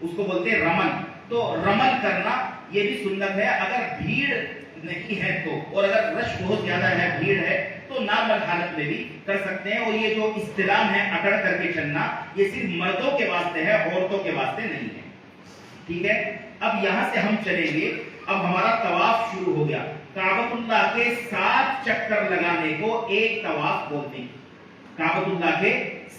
اس کو بولتے ہیں رمل. تو رمل کرنا یہ بھی سنت ہے. اگر بھیڑ نہیں ہے تو, اور اگر رش بہت زیادہ ہے, بھیڑ ہے, تو نارمل حالت میں بھی کر سکتے ہیں. اور یہ جو استلام ہے اکڑ کر کے چلنا, یہ صرف مردوں کے واسطے ہے, عورتوں کے واسطے نہیں ہے. ٹھیک ہے, اب یہاں سے ہم چلیں گے اب ہمارا طواف شروع ہو گیا. کعبۃ اللہ کے 7 چکر لگانے کو ایک طواف بولتے ہیں. کعبۃ اللہ کے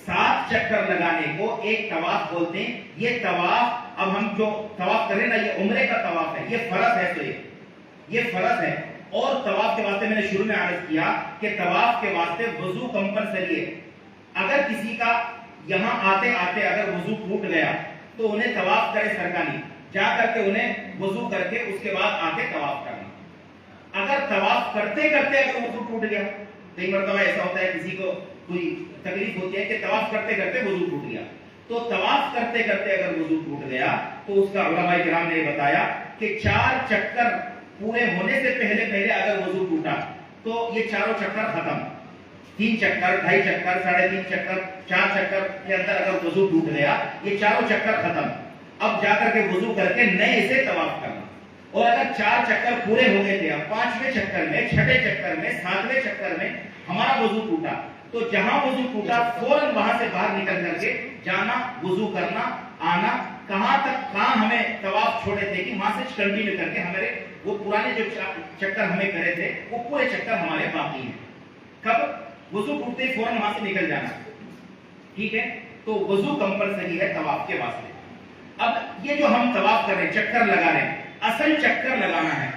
7 چکر لگانے کو ایک طواف بولتے ہیں. یہ طواف اب ہم جو طواف کریں نا یہ عمرے کا طواف ہے, یہ فرض ہے. تو یہ فرض ہے. اور طواف کے واسطے میں نے شروع میں عرض کیا کہ طواف کے واسطے وضو کمپلسری ہے. اگر کسی کا یہاں آتے آتے اگر وضو ٹوٹ گیا تو انہیں طواف کرے سرکاری جا کر کے انہیں وضو کر کے اس کے بعد آ کے طواف کرنا. اگر طواف کرتے کرتے اگر وضو ٹوٹ گیا, کئی مرتبہ ایسا ہوتا ہے کسی کو کوئی تکلیف ہوتی ہے کہ طواف کرتے کرتے وضو ٹوٹ گیا, تو طواف کرتے کرتے اگر وضو ٹوٹ گیا تو اس کا علماء کرام نے بتایا کہ 4 چکر پورے ہونے سے پہلے پہلے اگر وضو ٹوٹا تو یہ چاروں چکر ختم. 3 چکر, 2.5 چکر, 3.5 چکر, 4 چکر کے اندر اگر وضو ٹوٹ گیا یہ چاروں چکر ختم. اب جا کر کے وضو کر کے نئے سے طواف کرنا. اور اگر 4 چکر پورے ہو گئے تھے, اب 5ویں چکر میں, 6ٹھے چکر میں, 7ویں چکر میں ہمارا وضو ٹوٹا, تو جہاں وضو ٹوٹا فوراً وہاں سے باہر نکل کر کے جانا, وضو کرنا, آنا. کہاں تک کہاں ہمیں طواف چھوڑے تھے کہ وہاں سے کنٹینیو کر کے ہمارے وہ پرانے جو چکر ہمیں کرے تھے وہ پورے چکر ہمارے باقی ہیں. کب وضو ٹوٹتے ہی فوراً وہاں سے نکل جانا. ٹھیک ہے, تو وضو کمپلسری ہے طواف کے واسطے. اب یہ جو ہم طواف کر رہے ہیں, چکر لگا رہے ہیں, اصل چکر لگانا ہے.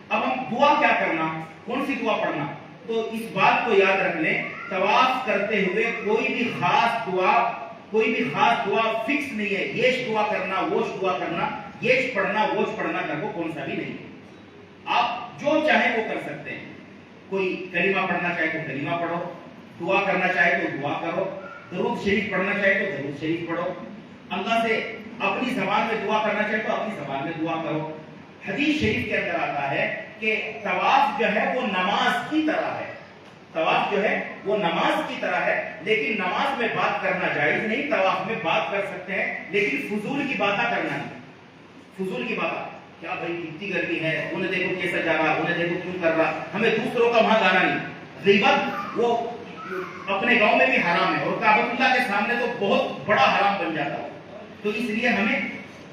اب ہم دعا کیا کرنا, کون سی دعا پڑھنا, تو اس بات کو یاد رکھ لیں طواف کرتے ہوئے کوئی بھی خاص دعا فکس نہیں ہے. یہ دعا کرنا, وہ دعا کرنا, یہ پڑھنا, وہ پڑھنا کر کو کون سا بھی نہیں. آپ جو چاہیں وہ کر سکتے ہیں. کوئی کلمہ پڑھنا چاہے تو کلمہ پڑھو, دعا کرنا چاہے تو دعا کرو, درود شریف پڑھنا چاہے تو درود شریف پڑھو, اللہ سے اپنی زبان میں دعا کرنا چاہے تو اپنی زبان میں دعا کرو. حدیث شریف کے اندر آتا ہے کہ طواف جو ہے وہ نماز کی طرح ہے. طواف جو ہے وہ نماز کی طرح ہے, لیکن نماز میں بات کرنا جائز نہیں. طواف میں بات کر سکتے ہیں لیکن فضول کی باتیں کرنا نہیں. فضول کی باتیں, کیا بھائی کتنی گرمی ہے, انہیں دیکھو کیسا جا رہا, انہیں دیکھو کیوں کر رہا, ہمیں دوسروں کا وہاں گانا نہیں. غیبت وہ اپنے گاؤں میں بھی حرام ہے اور کعبۃ اللہ کے سامنے تو بہت بڑا حرام بن جاتا ہے. تو اس لیے ہمیں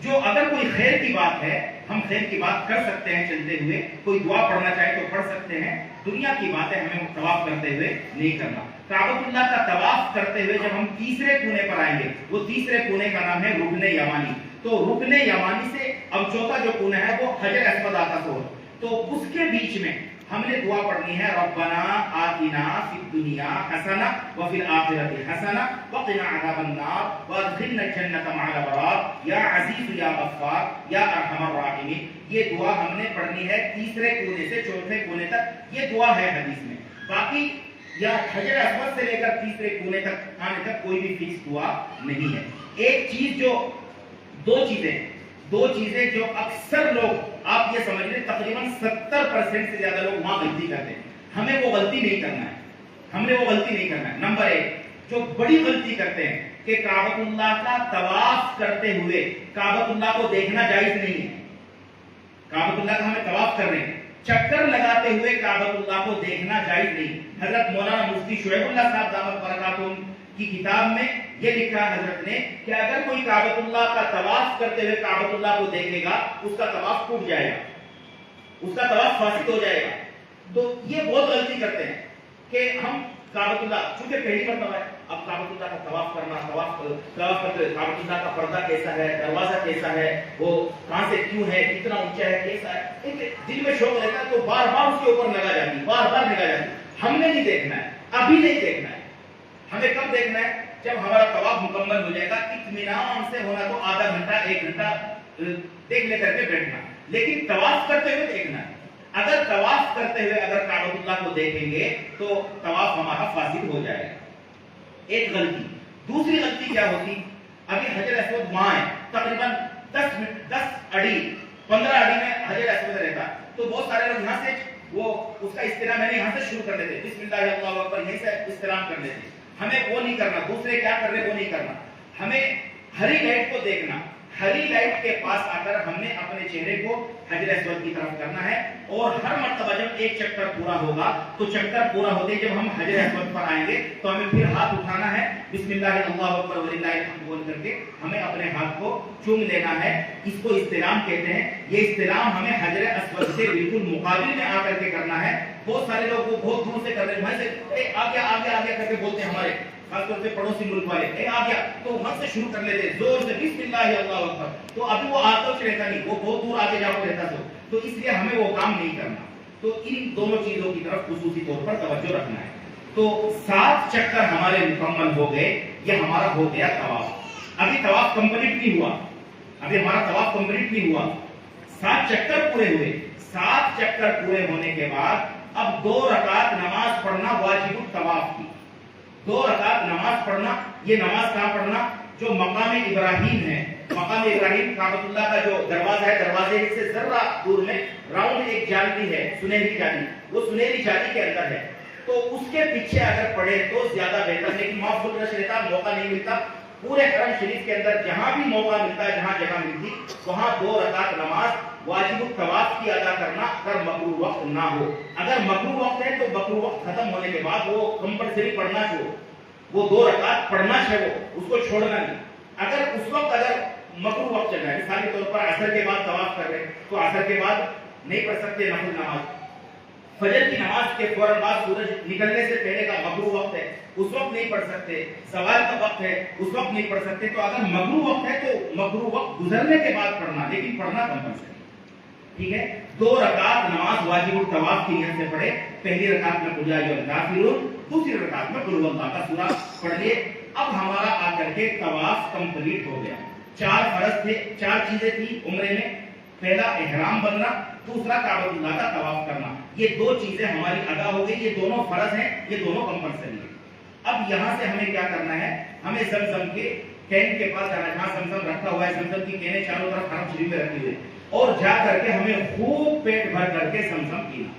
جو اگر کوئی خیر کی بات ہے ہم خیر کی بات کر سکتے ہیں چلتے ہوئے, کوئی دعا پڑھنا چاہے تو پڑھ سکتے ہیں. دنیا کی باتیں ہمیں طواف کرتے ہوئے نہیں کرنا. کعبۃ اللہ کا طواف کرتے ہوئے جب ہم تیسرے کونے پر آئیں گے, وہ تیسرے کونے کا نام ہے رکن یمانی. تو رکن یمانی سے اب چوتھا جو کونا ہے وہ حجر اسود آتا ہے, تو اس کے بیچ میں ہم نے دعا پڑھنی ہے ربنا آتنا فی الدنیا حسنہ وفی الآخرۃ حسنہ وقنا عذاب النار وادخلنا الجنۃ مع الابرار یا عزیز یا غفار یا ارحم الراحمین. یہ دعا ہم نے پڑھنی ہے تیسرے کونے سے چوتھے کونے تک. یہ دعا ہے حدیث میں. باقی یا حجر اسود سے لے کر تیسرے کونے تک آنے تک کوئی بھی فکس دعا نہیں ہے. ایک چیز جو دو چیزیں جو اکثر لوگ آپ یہ سمجھ لیں تقریباً 70% سے زیادہ لوگ وہاں غلطی کرتے ہیں. ہمیں وہ غلطی نہیں کرنا ہے. نمبر 1 جو بڑی غلطی کرتے ہیں کہ کعبۃ اللہ کا طواف کرتے ہوئے کعبۃ اللہ کو دیکھنا جائز نہیں ہے. کعبۃ اللہ کا ہمیں طواف کر رہے ہیں, چکر لگاتے ہوئے کعبۃ اللہ کو دیکھنا جائز نہیں. حضرت مولانا مفتی شعیب اللہ صاحب دامت برکاتہم کی کتاب میں یہ لکھا حضرت نے کہ اگر کوئی کعبۃ اللہ کا طواف کرتے ہوئے کعبۃ اللہ کو دیکھے گا اس کا طواف ٹوٹ جائے گا, اس کا طواف فاسد ہو جائے گا. تو یہ بہت غلطی کرتے ہیں کہ ہم کعبۃ اللہ چونکہ پہلی مرتبہ ہے, اب کعبۃ اللہ کا طواف کرنا, طواف کرتے ہوئے کعبۃ اللہ کا پردہ کیسا ہے, دروازہ کیسا ہے, وہ کہاں سے کیوں ہے, کتنا اونچا ہے, کیسا ہے, دل میں شوق رہتا ہے تو بار بار اس کے اوپر لگا جاتی, بار بار لگا جاتی. ہم نے نہیں دیکھنا ہے, ابھی نہیں دیکھنا ہے. ہمیں کب دیکھنا ہے, جب ہمارا طواف مکمل ہو جائے گا. اطمینان سے ہونا تو آدھا گھنٹہ 1 گھنٹہ دیکھ لے کر کے بیٹھنا, لیکن طواف کرتے ہوئے دیکھنا ہے. اگر طواف کرتے ہوئے اگر کعبۃ اللہ کو دیکھیں گے تو طواف ہمارا فاسد ہو جائے گا. ایک غلطی. دوسری غلطی کیا ہوتی, ابھی حجر اسود وہاں ہے تقریباً 10 اڑی 15 اڑی میں حجر اسود رہتا, تو بہت سارے لوگ یہاں سے وہ اس کا استلام میں نے یہاں سے شروع کر دیتے, بسم اللہ اللہ اکبر یہیں سے استلام کر دیتے. ہمیں وہ نہیں کرنا. دوسرے کیا کر رہے وہ نہیں کرنا. ہمیں ہری لائٹ کو دیکھنا. ہری لائٹ کے پاس آ کر ہم نے اپنے چہرے کو حجر اسود کی طرف کرنا ہے، اور ہر مرتبہ جب ایک چکر پورا ہوگا تو چکر پورا ہوتے جب ہم حجر اسود پر آئیں گے تو ہمیں پھر ہاتھ اٹھانا ہے، بسم اللہ اللہ اکبر وللہ الحمد بول کر کے ہمیں اپنے ہاتھ کو چوم لینا ہے۔ اس کو استلام کہتے ہیں۔ یہ استلام ہمیں حجر اسود سے بالکل مقابل میں آ کر کے کرنا ہے۔ بہت سارے لوگ وہ بہت دور سے کر رہے ہیں، آگے آگے آگے کر کے بولتے ہیں، ہمارے خاص طور پہ پڑوسی ملک والے آ گیا تو وہاں سے شروع کر لیتے زور سے بسم اللہ اللہ اکبر، تو ابھی وہ آتش رہتا نہیں، وہ بہت دور آگے جا کے رہتا تو اس لیے ہمیں وہ کام نہیں کرنا۔ تو ان دونوں چیزوں کی طرف خصوصی طور پر توجہ رکھنا ہے۔ تو 7 چکر ہمارے مکمل ہو گئے، یہ ہمارا ہو گیا طواف۔ ابھی طواف کمپلیٹ نہیں ہوا، ابھی ہمارا طواف کمپلیٹ نہیں ہوا، 7 چکر پورے ہوئے۔ 7 چکر پورے ہونے کے بعد اب 2 رکعت نماز پڑھنا واجب الطواف کی۔ 2 رکعت نماز پڑھنا، یہ نماز کہاں پڑھنا؟ جو مقام ابراہیم ہے، مقام ابراہیم کعبۃ اللہ کا جو دروازہ ہے، دروازے سے ذرہ دور میں راؤنڈ ایک جالی ہے، سنہری جالی، وہ سنہری جالی کے اندر ہے، تو اس کے پیچھے اگر پڑھے تو زیادہ بہتر، لیکن معاف رش رہتا، موقع نہیں ملتا۔ پورے حرم شریف کے اندر جہاں بھی موقع ملتا ہے، جہاں جگہ ملتی، وہاں 2 رکعت نماز واجب الطواف کی ادا کرنا، اگر مکروہ وقت نہ ہو۔ اگر مکروہ وقت ہے تو مکروہ وقت ختم ہونے کے بعد وہ کمپلسری پڑھنا چھوڑو، وہ 2 رکعت پڑھنا چھوڑو، اس کو چھوڑنا نہیں۔ اگر اس وقت اگر مکروہ وقت چل رہا ہے، مثالی طور پر عصر کے بعد طواف کر رہے ہیں تو عصر کے بعد نہیں پڑھ سکتے نفل نماز۔ فجر کی نماز کے فوراً بعد سورج نکلنے سے پہلے کا مکروہ وقت ہے، اس وقت نہیں پڑھ سکتے۔ زوال کا وقت ہے، اس وقت نہیں پڑھ سکتے۔ تو اگر مکروہ وقت ہے تو مکروہ وقت گزرنے کے بعد پڑھنا، لیکن پڑھنا کمپلسری، ٹھیک ہے۔ 2 رکعت نماز واجب الطواف کی نیت سے پڑھے۔ پہلی رکعت میں قل یا ایھا الکافرون، دوسری رکعت میں قل ھو اللہ کا سورہ پڑھ لیے۔ اب ہمارا آ کر کے طواف کمپلیٹ ہو گیا۔ 4 فرض تھے، 4 چیزیں تھی عمرے میں۔ پہلا احرام بننا، دوسرا کعبۃ اللہ کا طواف کرنا، یہ 2 چیزیں ہماری ادا ہو گئی۔ یہ دونوں فرض ہیں، یہ دونوں کمپلسری ہیں۔ اب یہاں سے ہمیں کیا کرنا ہے؟ ہمیں زمزم کے کین کے پاس جانا ہے، جہاں زمزم رکھا ہوا ہے، زمزم کی کینیں چاروں طرف حرم شریف میں رکھی ہوئی، اور جا کر کے ہمیں خوب پیٹ بھر کر کے زمزم پینا۔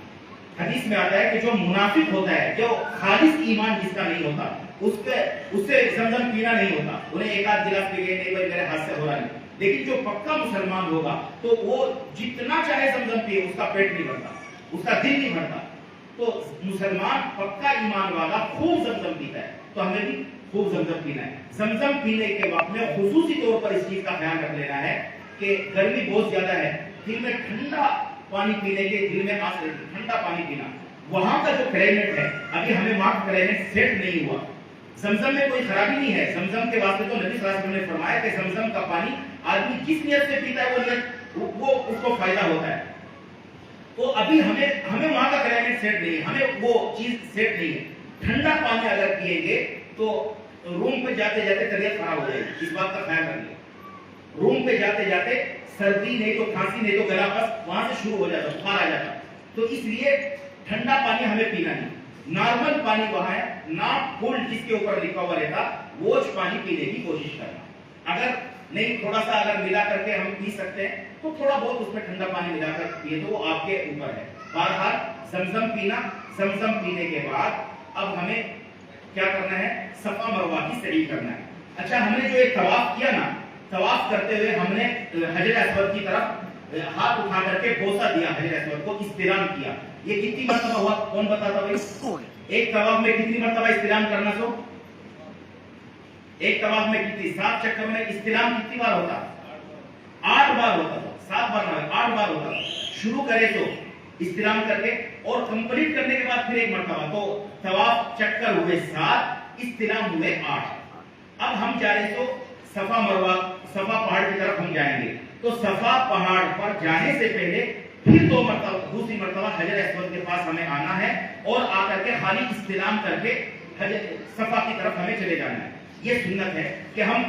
حدیث میں آتا ہے کہ جو منافق ہوتا ہے، جو خالص ایمان جس کا نہیں ہوتا، اس سے زمزم پینا نہیں ہوتا، انہیں ایک آدھ گلاس پی گئے، نہیں بھائی میرے ہاتھ سے ہو رہا نہیں۔ لیکن جو پکا مسلمان ہوگا تو وہ جتنا چاہے زمزم پیے، اس کا پیٹ نہیں بھرتا، اس کا دل نہیں بھرتا۔ تو مسلمان پکا ایمان والا خوب زمزم پیتا ہے، تو ہمیں بھی خوب زمزم پینا ہے۔ زمزم پینے کے وقت میں خصوصی طور پر اس چیز کا خیال رکھ لینا ہے کہ گرمی بہت زیادہ ہے، دل میں ٹھنڈا پانی پینے کے دل میں آس رہتی، ٹھنڈا پانی پینا۔ وہاں کا جو کلائمیٹ ہے، ابھی ہمیں وہاں کا کلائمیٹ سیٹ نہیں ہوا۔ زمزم میں کوئی خرابی نہیں ہے، زمزم کے واسطے تو نبی صلی اللہ علیہ وسلم نے فرمایا کہ زمزم کا پانی آدمی جس نیت سے پیتا ہے وہ اس کو فائدہ ہوتا ہے۔ تو ابھی ہمیں وہاں کا کلائمیٹ سیٹ نہیں ہے، ہمیں وہ چیز سیٹ نہیں ہے۔ ٹھنڈا پانی اگر پیئیں گے تو روم پہ جاتے جاتے طبیعت خراب ہو جائے گی، اس بات کا خیال رکھیے۔ روم پہ جاتے جاتے سردی نہیں تو کھانسی نہیں تو گلا بس وہاں سے شروع ہو جاتا، بخار آ جاتا۔ تو اس لیے ٹھنڈا پانی ہمیں پینا نہیں، نارمل پانی وہاں ہے، ناٹ کولڈ جس کے اوپر لکھا ہوا رہتا، وہ پانی پینے کی کوشش کرنا۔ اگر نہیں تھوڑا سا اگر ملا کر کے ہم پی سکتے ہیں تو تھوڑا بہت اس میں ٹھنڈا پانی ملا کر پیے تو وہ آپ کے اوپر ہے۔ بہرحال زمزم پینا، زمزم پینے کے بعد اب ہمیں کیا کرنا ہے؟ صفا مروہ کی سعی کرنا ہے۔ اچھا، ہم نے جو ایک طواف کیا نا، طواف کرتے ہوئے ہم نے حجر اسود کی طرف ہاتھ اٹھا کر کے بوسہ دیا، حجر اسود کو استلام کیا۔ یہ کتنی مرتبہ ہوا؟ کون بتاتا بھائی؟ ایک طواف میں کتنی مرتبہ استلام کرنا؟ سو ایک طواف میں کتنی؟ 7 چکر میں استلام کتنی بار ہوتا؟ 8 بار ہوتا تھا، 7 بار نہ، 8 بار ہوتا تھا۔ شروع کرے تو استلام کر کے اور کمپلیٹ کرنے کے بعد پھر ایک مرتبہ، تو طواف چکر ہوئے 7، استلام ہوئے 8۔ اب ہم جا رہے تو صفا مروہ، صفا پہاڑ کی طرف ہم جائیں گے، تو صفا پہاڑ پر جانے سے پہلے پھر 2 مرتبہ، دوسری مرتبہ حجر اسود کے پاس ہمیں آنا ہے اور آ کر کے خالی استلام کر کے صفا کی طرف ہمیں چلے جانا ہے۔ یہ سنت ہے کہ ہم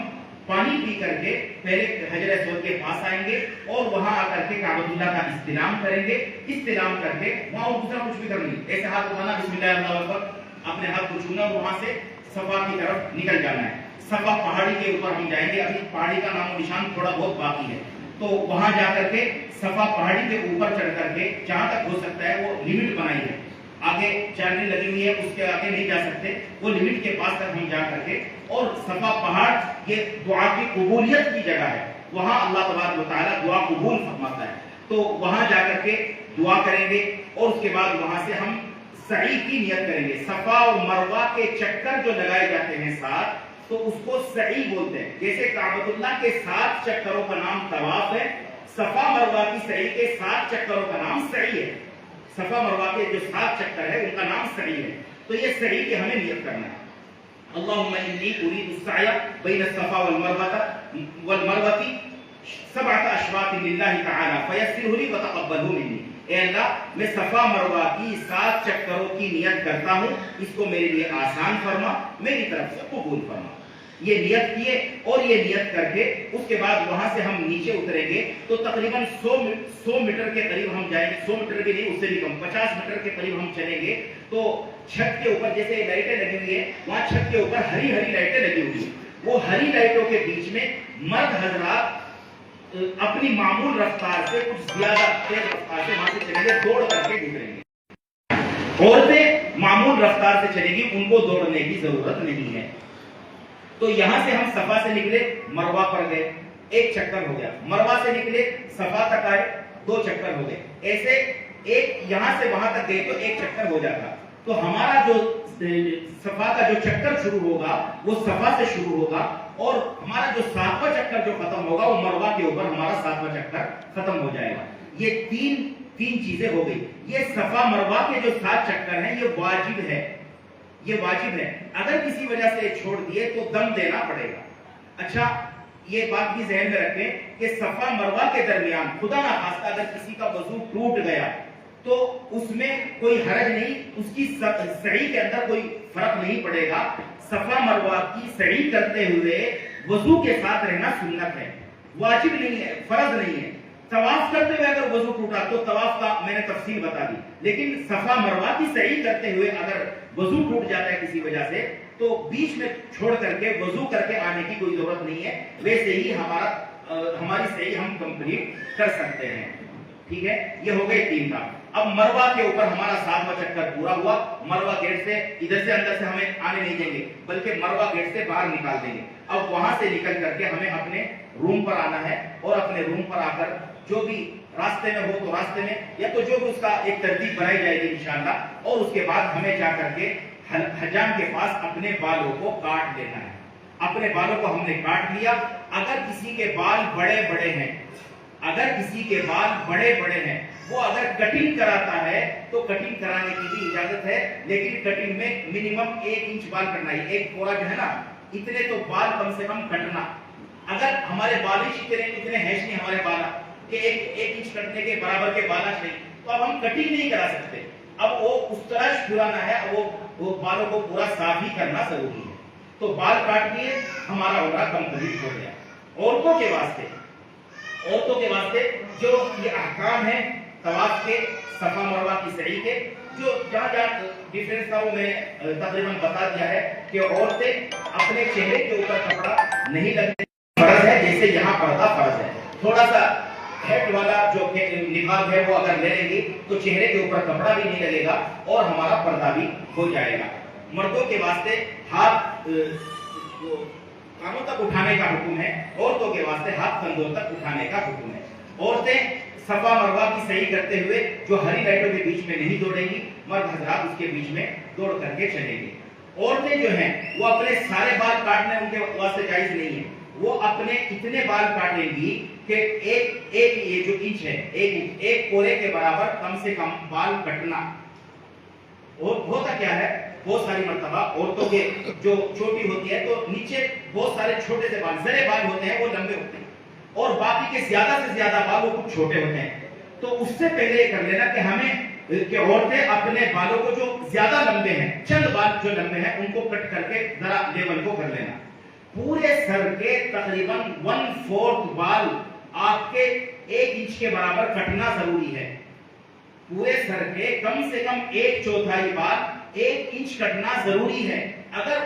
پانی پی کر کے پہلے حجر اسود کے پاس آئیں گے اور وہاں آ کر کے کعبۃ اللہ کا استلام کریں گے۔ استلام کر کے وہاں دوسرا کچھ بھی کرنا نہیں، ایسے ہاتھ اٹھانا، بسم اللہ اللہ اکبر، اپنے ہاتھ کو چھونا اور وہاں سے صفا کی طرف نکل جانا ہے۔ صفا پہاڑی کے اوپر ہم جائیں گے، ابھی پہاڑی کا نام و نشان تھوڑا بہت باقی ہے، تو وہاں جا کر کے صفا پہاڑی کے اوپر چڑھ کر کے جہاں تک ہو سکتا ہے وہ لمٹ بنائی ہے، آگے چڑھنے لگی ہوئی ہے، اس کے آگے نہیں جا سکتے، وہ لمٹ کے پاس تک ہم جا کر کے، اور صفا پہاڑ یہ دعا کی قبولیت کی جگہ ہے، وہاں اللہ تبارک و تعالیٰ دعا قبول فرماتا ہے. تو وہاں جا کر کے دعا کریں گے اور اس کے بعد وہاں سے ہم سعی کی نیت کریں گے. صفا اور مروہ کے چکر جو لگائے جاتے ہیں ساتھ تو اس کو سعی بولتے ہیں. جیسے کعبۃ اللہ کے 7 چکروں کا نام طواف ہے، صفا مروہ کی سعی کے 7 چکروں کا نام سعی ہے. صفا مروہ کے جو 7 چکر ہے ان کا نام سعی ہے. تو یہ سعی کی ہمیں نیت کرنا ہے. اللہم انی ارید السعی بین الصفا والمروہ 7 اشواط للہ تعالی فیسرہ لی وتقبلہ منی. اے اللہ میں صفا مروہ کی 7 چکروں کی نیت کرتا ہوں، اس کو میرے لیے آسان فرما، میری طرف سے قبول فرما. یہ نیت کیے اور یہ نیت کر کے اس کے بعد وہاں سے ہم نیچے اتریں گے تو تقریباً 100 میٹر کے قریب ہم جائیں گے. 100 میٹر بھی نہیں، اس سے بھی کم، 50 میٹر کے قریب ہم چلیں گے تو چھت کے اوپر جیسے لائٹیں لگی ہوئی ہیں وہاں چھت کے اوپر ہری ہری لائٹیں لگی ہوئی ہیں. وہ ہری لائٹوں کے بیچ میں مرد حضرات اپنی معمول رفتار سے کچھ زیادہ تیز رفتار سے وہاں سے چلیں گے، دوڑ کر کے گزریں گے. عورتیں معمول رفتار سے چلیں گی، ان کو دوڑنے کی ضرورت نہیں ہے. تو یہاں سے ہم صفا سے نکلے، مروہ پر گئے، 1 چکر ہو گیا. مروہ سے نکلے، صفا تک آئے، 2 چکر ہو گئے. ایسے ایک یہاں سے وہاں تک گئے تو 1 چکر ہو جاتا. تو ہمارا جو صفا کا جو چکر شروع ہوگا وہ صفا سے شروع ہوگا اور ہمارا جو 7واں چکر جو ختم ہوگا وہ مروہ کے اوپر ہمارا 7واں چکر ختم ہو جائے گا. یہ تین چیزیں ہو گئی. یہ صفا مروہ کے جو 7 چکر ہیں یہ واجب ہے، یہ واجب ہے. اگر کسی وجہ سے چھوڑ دیے تو دم دینا پڑے گا. اچھا یہ بات بھی ذہن میں رکھیں کہ صفا مروہ کے درمیان خدا نہ خواستہ اگر کسی کا وضو ٹوٹ گیا تو اس میں کوئی حرج نہیں، اس کی سعی کے اندر کوئی فرق نہیں پڑے گا. صفا مروہ کی سعی کرتے ہوئے وضو کے ساتھ رہنا سنت ہے، واجب نہیں ہے، فرض نہیں ہے. طواف کرتے ہوئے اگر وضو ٹوٹا تو طواف کا میں نے تفصیل بتا دی، لیکن صفا مروہ کی سعی کرتے ہوئے اگر وضو ٹوٹ جاتا ہے کسی وجہ سے تو بیچ میں چھوڑ کر کے وضو کر کے آنے کی کوئی ضرورت نہیں ہے. ویسے ہی ہماری سعی ہم کمپلیٹ کر سکتے ہیں. ٹھیک ہے، یہ ہو گئے 3 کام. اب مروہ کے اوپر ہمارا 7واں چکر پورا ہوا. مروہ گیٹ سے ادھر سے اندر سے ہمیں آنے نہیں دیں گے بلکہ مروہ گیٹ سے باہر نکال دیں گے. اب وہاں سے نکل کر کے ہمیں اپنے روم پر آنا ہے اور اپنے روم پر آ کر جو بھی راستے میں ہو تو راستے میں یا تو جو بھی اس کا ایک ترتیب بنائی جائے گی انشاءاللہ. اور اس کے بعد ہمیں جا کر کے حجام کے پاس اپنے بالوں کو کاٹ لینا ہے. اپنے بالوں کو ہم نے کاٹ لیا. اگر کسی کے بال بڑے بڑے ہیں، اگر کسی کے بال بڑے بڑے ہیں وہ اگر کٹنگ کراتا ہے تو کٹنگ کرانے کی بھی اجازت ہے، لیکن کٹنگ میں منیمم 1 انچ بال کٹنا ہے. ایک پورا جو ہے نا اتنے تو بال کم سے کم کٹنا. اگر ہمارے بالش اتنے ہیش نہیں ہمارے بال کہ 1 انچ کٹنے کے برابر کے بالش نہیں تو اب ہم کٹنگ نہیں کرا سکتے. اب وہ اس طرح چھڑانا ہے، وہ بالوں کو پورا صاف ہی کرنا ضروری ہے. تو بال کاٹ دیے، ہمارا عمرہ کمپلیٹ ہو گیا. عورتوں کے واسطے جو یہ احکام ہیں طواف کے، صفا مروہ کی سعی کے، جو جہاں ڈیفرنس تھا وہ میں نے تقریباً بتا دیا ہے کہ عورتیں اپنے چہرے کے اوپر کپڑا نہیں لگنے فرض ہے، جیسے یہاں پردہ فرض ہے. تھوڑا سا ہیڈ والا جو نقاب ہے وہ اگر لے لیں گی تو چہرے کے اوپر کپڑا بھی نہیں لگے گا اور ہمارا پردہ بھی ہو جائے گا. مردوں کے واسطے ہاتھ کانوں تک اٹھانے کا حکم ہے، عورتوں کے واسطے ہاتھ کندھوں تک اٹھانے کا حکم ہے. عورتیں صفا مروہ کی سعی کرتے ہوئے جو ہری لائٹوں کے بیچ میں نہیں دوڑیں گی، مرد حضرات اس کے بیچ میں دوڑ کر کے چلیں گے. عورتیں جو ہیں وہ اپنے سارے بال کاٹنے ان کے واسطے جائز نہیں ہے. وہ اپنے اتنے بال کاٹیں گی کہ ایک یہ جو انچ ہے، ایک پورے کے برابر کم سے کم بال کٹنا. ہوتا کیا ہے بہت ساری مرتبہ عورتوں کے جو چھوٹی ہوتی ہے تو نیچے بہت سارے چھوٹے سے بال، زرے بال ہوتے ہیں وہ لمبے ہوتے ہیں اور باقی کے زیادہ سے زیادہ بال وہ کچھ چھوٹے ہوتے ہیں. تو اس سے پہلے یہ کر لینا کہ ہمیں کہ عورتیں اپنے بالوں کو جو زیادہ لمبے ہیں، چند بال جو لمبے ہیں ان کو کٹ کر کے ذرا لیول کو کر لینا. پورے سر کے تقریباً 1/4 بال آپ کے 1 انچ کے برابر کٹنا ضروری ہے. پورے سر کے کم سے کم 1/4 بال 1 انچ کٹنا ضروری ہے. اگر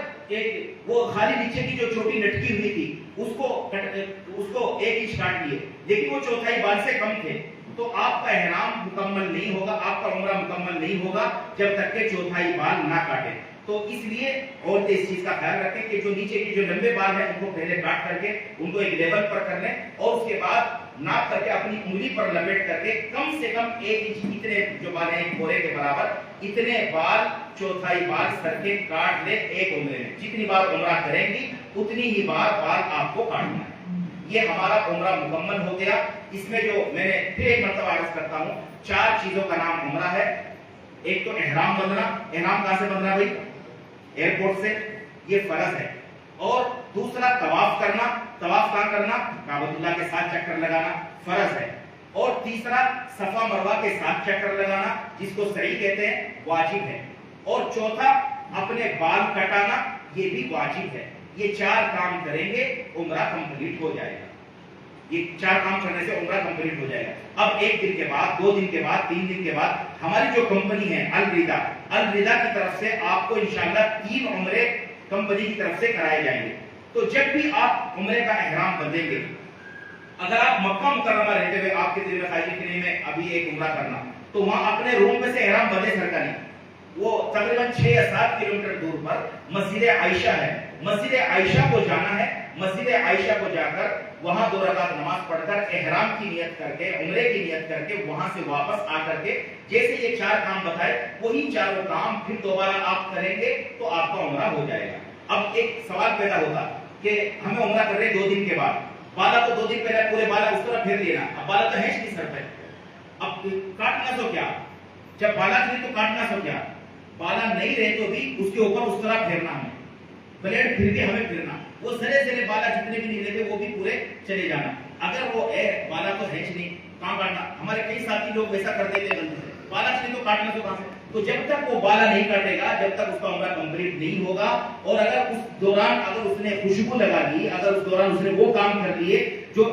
وہ خالی نیچے کی جو چھوٹی لٹکی ہوئی تھی اس کو 1 انچ کاٹ لیے لیکن وہ 1/4 بال سے کم تھے تو آپ کا احرام مکمل نہیں ہوگا، آپ کا عمرہ مکمل نہیں ہوگا جب تک کہ 1/4 بال نہ کاٹے. تو اس لیے عورتیں اس چیز کا خیال رکھیں کہ جو نیچے کے جو لمبے بال ہیں ان کو پہلے کاٹ کر کے ان کو ایک لیول پر کر لیں اور اس کے بعد ناپ کر کے اپنی انگلی پر لپیٹ کر کے کم سے کم 1 انچ اتنے جو بال ہیں بورے کے برابر اتنے بال چوتھائی بال سر کے کاٹ لے ایک عمرے میں. جتنی بار عمرہ کریں گی اتنی ہی بار بال آپ کو کاٹنا ہے. یہ ہمارا عمرہ مکمل ہو گیا. اس میں جو میں نے پھر ایک مرتبہ عرض کرتا ہوں 4 چیزوں کا نام عمرہ ہے. ایک تو احرام بندھنا. احرام کہاں سے بندھنا بھائی؟ ایئرپورٹ سے. یہ فرض ہے. اور دوسرا طواف کرنا. طواف کہاں کرنا؟ کعبۃ اللہ کے 7 چکر لگانا فرض ہے. اور تیسرا صفا مروہ کے 7 چکر لگانا جس کو سعی کہتے ہیں واجب ہے. اور چوتھا اپنے بال کٹانا یہ بھی واجب ہے. یہ 4 کام کریں گے عمرہ کمپلیٹ ہو جائے گا. یہ 4 کام کرنے سے عمرہ کمپلیٹ ہو جائے گا. اب 1 دن کے بعد 2 دن کے بعد 3 دن کے بعد ہماری جو کمپنی ہے الرضا کی طرف سے آپ کو انشاءاللہ 3 عمرے کمپنی کی طرف سے کرائے جائیں گے. تو جب بھی آپ عمرے کا احرام بندھیں گے, اگر آپ مکہ مکرمہ رہتے ہوئے آپ کے دل میں خواہش کہ نہیں میں ابھی ایک عمرہ کرنا, تو وہاں اپنے روم میں سے احرام بندھے سر کا نہیں. وہ تقریباً 6 یا 7 کلومیٹر دور پر مسجد عائشہ ہے. مسجد عائشہ کو جانا ہے. مسجد عائشہ کو جا کر وہاں 2 رکعت نماز پڑھ کر احرام کی نیت کر کے عمرے کی نیت کر کے وہاں سے واپس آ کر کے جیسے یہ 4 کام بتائے وہی 4 کام پھر دوبارہ آپ کریں گے تو آپ کا عمرہ ہو جائے گا. اب ایک سوال پیدا ہوتا کہ ہمیں عمرہ کر رہے 2 دن کے بعد, بالا تو 2 دن پہلے پورے بالا اس طرح پھیر لینا. اب بالا تو ہے نہیں سر پہ, اب کاٹنا تو کیا؟ جب بالا نہیں تو کاٹنا تو کیا؟ بالا نہیں رہے تو بھی اس کے اوپر اس طرح پھیرنا ہمیں, بلیڈ پھر کے ہمیں پھرنا. وہ سرے بالا جتنے بھی نکلے تھے وہ بھی پورے چلے جانا. اگر وہ بالا تو ہے نہیں کہاں کاٹنا؟ ہمارے کئی ساتھی لوگ ویسا کر دیتے ہیں, بالا نہیں تو کاٹنا تو کہاں سے؟ تو جب تک وہ بالا نہیں کاٹے گا جب تک اس کا عمرہ کمپلیٹ نہیں ہوگا. اور اگر اس دوران اگر اس نے خوشبو لگا لی, اگر اس دوران اس نے وہ کام کر لیے جو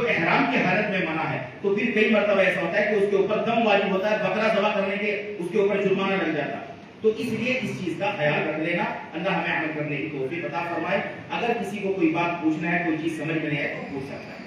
احرام کی حالت میں منع ہے, تو پھر کئی مرتبہ ایسا ہوتا ہے کہ اس کے اوپر دم واجب ہوتا ہے, بکرا ذبح کرنے کے اس کے اوپر جرمانہ لگ جاتا ہے. تو اس لیے اس چیز کا خیال رکھ لینا. اللہ ہمیں عمل کرنے کی توفیق عطا فرمائے. اگر کسی کو کوئی بات پوچھنا ہے, کوئی چیز سمجھ میں نہیں آئے تو پوچھ سکتا ہے.